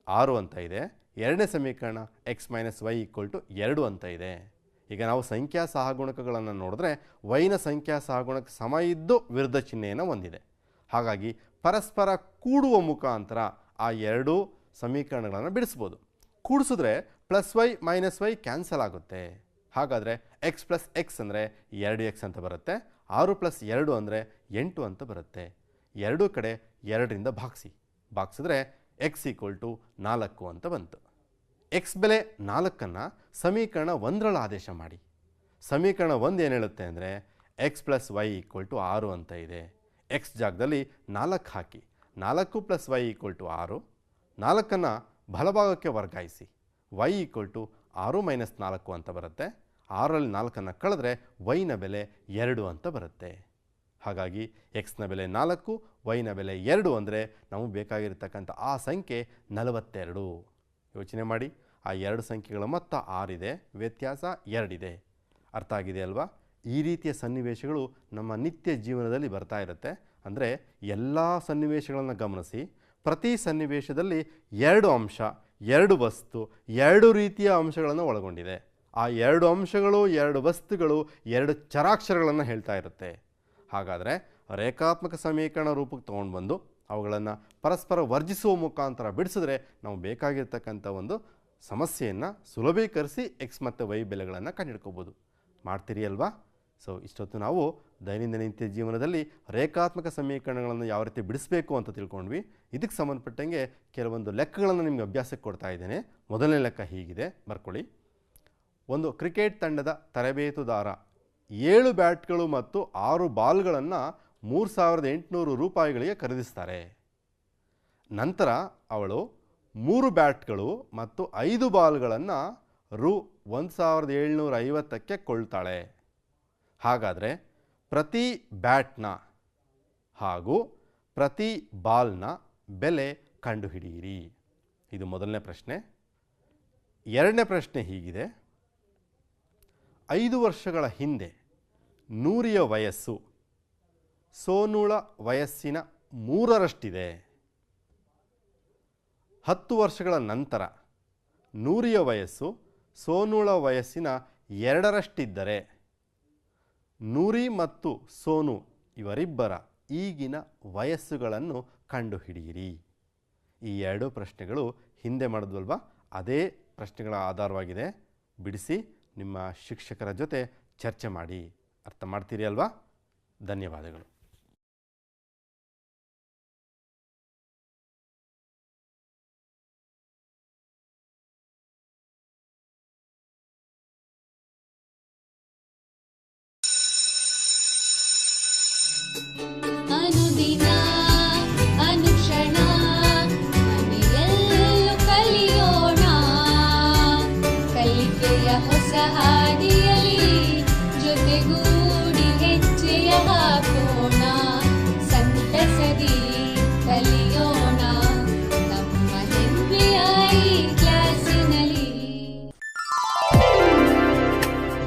6 ಅಂತ ಇದೆ. ಎರಡನೇ ಸಮೀಕರಣ x minus y equal to 2 ಅಂತ ಇದೆ. ಈಗ ನಾವು ಸಂಖ್ಯಾ ಸಹಗುಣಕಗಳನ್ನು ನೋಡಿದ್ರೆ ವೈನ ಸಂಖ್ಯಾ ಸಹಗುಣಕ ಸಮ ಇದ್ದು ವಿರುದ್ಧ ಚಿಹ್ನೆಯನ್ನು ಹೊಂದಿದೆ. ಹಾಗಾಗಿ ಪರಸ್ಪರ ಕೂಡುವ ಮುಖಾಂತರ ಆ 2 ಸಮೀಕರಣಗಳನ್ನು ಬಿಡಿಸ್ಬೋದು. ಕೂಡಿಸಿದ್ರೆ plus y minus y cancel ಆಗುತ್ತೆ. ಹಾಗಾದರೆ ಎಕ್ಸ್ ಪ್ಲಸ್ ಎಕ್ಸ್ ಅಂದರೆ 2x ಅಂತ ಬರುತ್ತೆ. 6 ಪ್ಲಸ್ 2 ಅಂದರೆ 8 ಅಂತ ಬರುತ್ತೆ. 2 ಕಡೆ 2ರಿಂದ ಭಾಗಿಸಿದ್ರೆ ಎಕ್ಸ್ ಈಕ್ವಲ್ ಟು 4 ಅಂತ ಬಂತು. ಎಕ್ಸ್ ಬೆಲೆ 4ಅನ್ನು ಸಮೀಕರಣ 1ರಲ್ಲಿ ಆದೇಶ ಮಾಡಿ. ಸಮೀಕರಣ 1 ಏನು ಹೇಳುತ್ತೆ ಅಂದರೆ x plus y equal to 6 ಅಂತ ಇದೆ. ಎಕ್ಸ್ ಜಾಗದಲ್ಲಿ 4 ಹಾಕಿ, 4 ಪ್ಲಸ್ ವೈ ಈಕ್ವಲ್ ಟು 6. 4ಅನ್ನು ಬಲಭಾಗಕ್ಕೆ ವರ್ಗಾಯಿಸಿ, ವೈ ಈಕ್ವಲ್ ಟು 6 ಮೈನಸ್ 4 ಅಂತ ಬರುತ್ತೆ. 6ರಲ್ಲಿ 4ಅನ್ನು ಕಳೆದ್ರೆ ವೈನ ಬೆಲೆ 2 ಅಂತ ಬರುತ್ತೆ. ಹಾಗಾಗಿ ಎಕ್ಸ್ನ ಬೆಲೆ 4, ವೈನ ಬೆಲೆ 2 ಅಂದರೆ ನಮಗೆ ಬೇಕಾಗಿರ್ತಕ್ಕಂಥ ಆ ಸಂಖ್ಯೆ 42. ಯೋಚನೆ ಮಾಡಿ, ಆ 2 ಸಂಖ್ಯೆಗಳ ಮೊತ್ತ 6 ಇದೆ, ವ್ಯತ್ಯಾಸ 2 ಇದೆ. ಅರ್ಥ ಆಗಿದೆ ಅಲ್ವಾ? ಈ ರೀತಿಯ ಸನ್ನಿವೇಶಗಳು ನಮ್ಮ ನಿತ್ಯ ಜೀವನದಲ್ಲಿ ಬರ್ತಾ ಇರುತ್ತೆ. ಅಂದರೆ ಎಲ್ಲ ಸನ್ನಿವೇಶಗಳನ್ನು ಗಮನಿಸಿ, ಪ್ರತಿ ಸನ್ನಿವೇಶದಲ್ಲಿ 2 ಅಂಶ, 2 ವಸ್ತು, 2 ರೀತಿಯ ಅಂಶಗಳನ್ನು ಒಳಗೊಂಡಿದೆ. ಆ 2 ಅಂಶಗಳು, 2 ವಸ್ತುಗಳು, 2 ಚರಾಕ್ಷರಗಳನ್ನು ಹೇಳ್ತಾ ಇರುತ್ತೆ. ಹಾಗಾದರೆ ರೇಖಾತ್ಮಕ ಸಮೀಕರಣ ರೂಪಕ್ಕೆ ತೊಗೊಂಡು ಬಂದು ಅವುಗಳನ್ನು ಪರಸ್ಪರ ವರ್ಜಿಸುವ ಮುಖಾಂತರ ಬಿಡಿಸಿದ್ರೆ ನಾವು ಬೇಕಾಗಿರ್ತಕ್ಕಂಥ ಒಂದು ಸಮಸ್ಯೆಯನ್ನು ಸುಲಭೀಕರಿಸಿ ಎಕ್ಸ್ ಮತ್ತು ವೈ ಬೆಲೆಗಳನ್ನು ಕಂಡುಹಿಡ್ಕೋಬೋದು. ಮಾಡ್ತೀರಿ ಅಲ್ವಾ? ಸೊ ಇಷ್ಟೊತ್ತು ನಾವು ದೈನಂದಿನ ನಿತ್ಯ ಜೀವನದಲ್ಲಿ ರೇಖಾತ್ಮಕ ಸಮೀಕರಣಗಳನ್ನು ಯಾವ ರೀತಿ ಬಿಡಿಸಬೇಕು ಅಂತ ತಿಳ್ಕೊಂಡ್ವಿ. ಇದಕ್ಕೆ ಸಂಬಂಧಪಟ್ಟಂಗೆ ಕೆಲವೊಂದು ಲೆಕ್ಕಗಳನ್ನು ನಿಮಗೆ ಅಭ್ಯಾಸಕ್ಕೆ ಕೊಡ್ತಾ ಇದ್ದೇನೆ. ಮೊದಲನೇ ಲೆಕ್ಕ ಹೀಗಿದೆ, ಬರ್ಕೊಳ್ಳಿ. ಒಂದು ಕ್ರಿಕೆಟ್ ತಂಡದ ತರಬೇತುದಾರ 7 ಬ್ಯಾಟ್ಗಳು ಮತ್ತು 6 ಬಾಲ್ಗಳನ್ನು 3800 ರೂಪಾಯಿಗಳಿಗೆ ಖರೀದಿಸ್ತಾರೆ. ನಂತರ ಅವಳು 3 ಬ್ಯಾಟ್ಗಳು ಮತ್ತು 5 ಬಾಲ್ಗಳನ್ನು ರು 1750ಕ್ಕೆ ಕೊಳ್ಳುತ್ತಾಳೆ. ಹಾಗಾದರೆ ಪ್ರತಿ ಬ್ಯಾಟ್ನ ಹಾಗೂ ಪ್ರತಿ ಬಾಲ್ನ ಬೆಲೆ ಕಂಡುಹಿಡಿಯಿರಿ. ಇದು ಮೊದಲನೇ ಪ್ರಶ್ನೆ. ಎರಡನೇ ಪ್ರಶ್ನೆ ಹೀಗಿದೆ, 5 ವರ್ಷಗಳ ಹಿಂದೆ ನೂರಿಯ ವಯಸ್ಸು ಸೋನುಳ ವಯಸ್ಸಿನ 3ರಷ್ಟಿದೆ. 10 ವರ್ಷಗಳ ನಂತರ ನೂರಿಯ ವಯಸ್ಸು ಸೋನುಳ ವಯಸ್ಸಿನ 2ರಷ್ಟಿದ್ದರೆ ನೂರಿ ಮತ್ತು ಸೋನು ಇವರಿಬ್ಬರ ಈಗಿನ ವಯಸ್ಸುಗಳನ್ನು ಕಂಡುಹಿಡಿಯಿರಿ. ಈ 2 ಪ್ರಶ್ನೆಗಳು ಹಿಂದೆ ಮಾಡಿದ್ವಲ್ವಾ, ಅದೇ ಪ್ರಶ್ನೆಗಳ ಆಧಾರವಾಗಿದೆ. ಬಿಡಿಸಿ ನಿಮ್ಮ ಶಿಕ್ಷಕರ ಜೊತೆ ಚರ್ಚೆ ಮಾಡಿ. ಅರ್ಥ ಮಾಡ್ತೀರಿ ಅಲ್ವಾ? ಧನ್ಯವಾದಗಳು. ಅನುದಿನ ಅನುಕ್ಷಣ ಮನೆಯಲ್ಲೂ ಕಲಿಯೋಣ, ಕಲಿಕೆಯ ಹೊಸ ಹಾದಿಯಲ್ಲಿ ಜೊತೆಗೂಡಿ ಹೆಜ್ಜೆಯ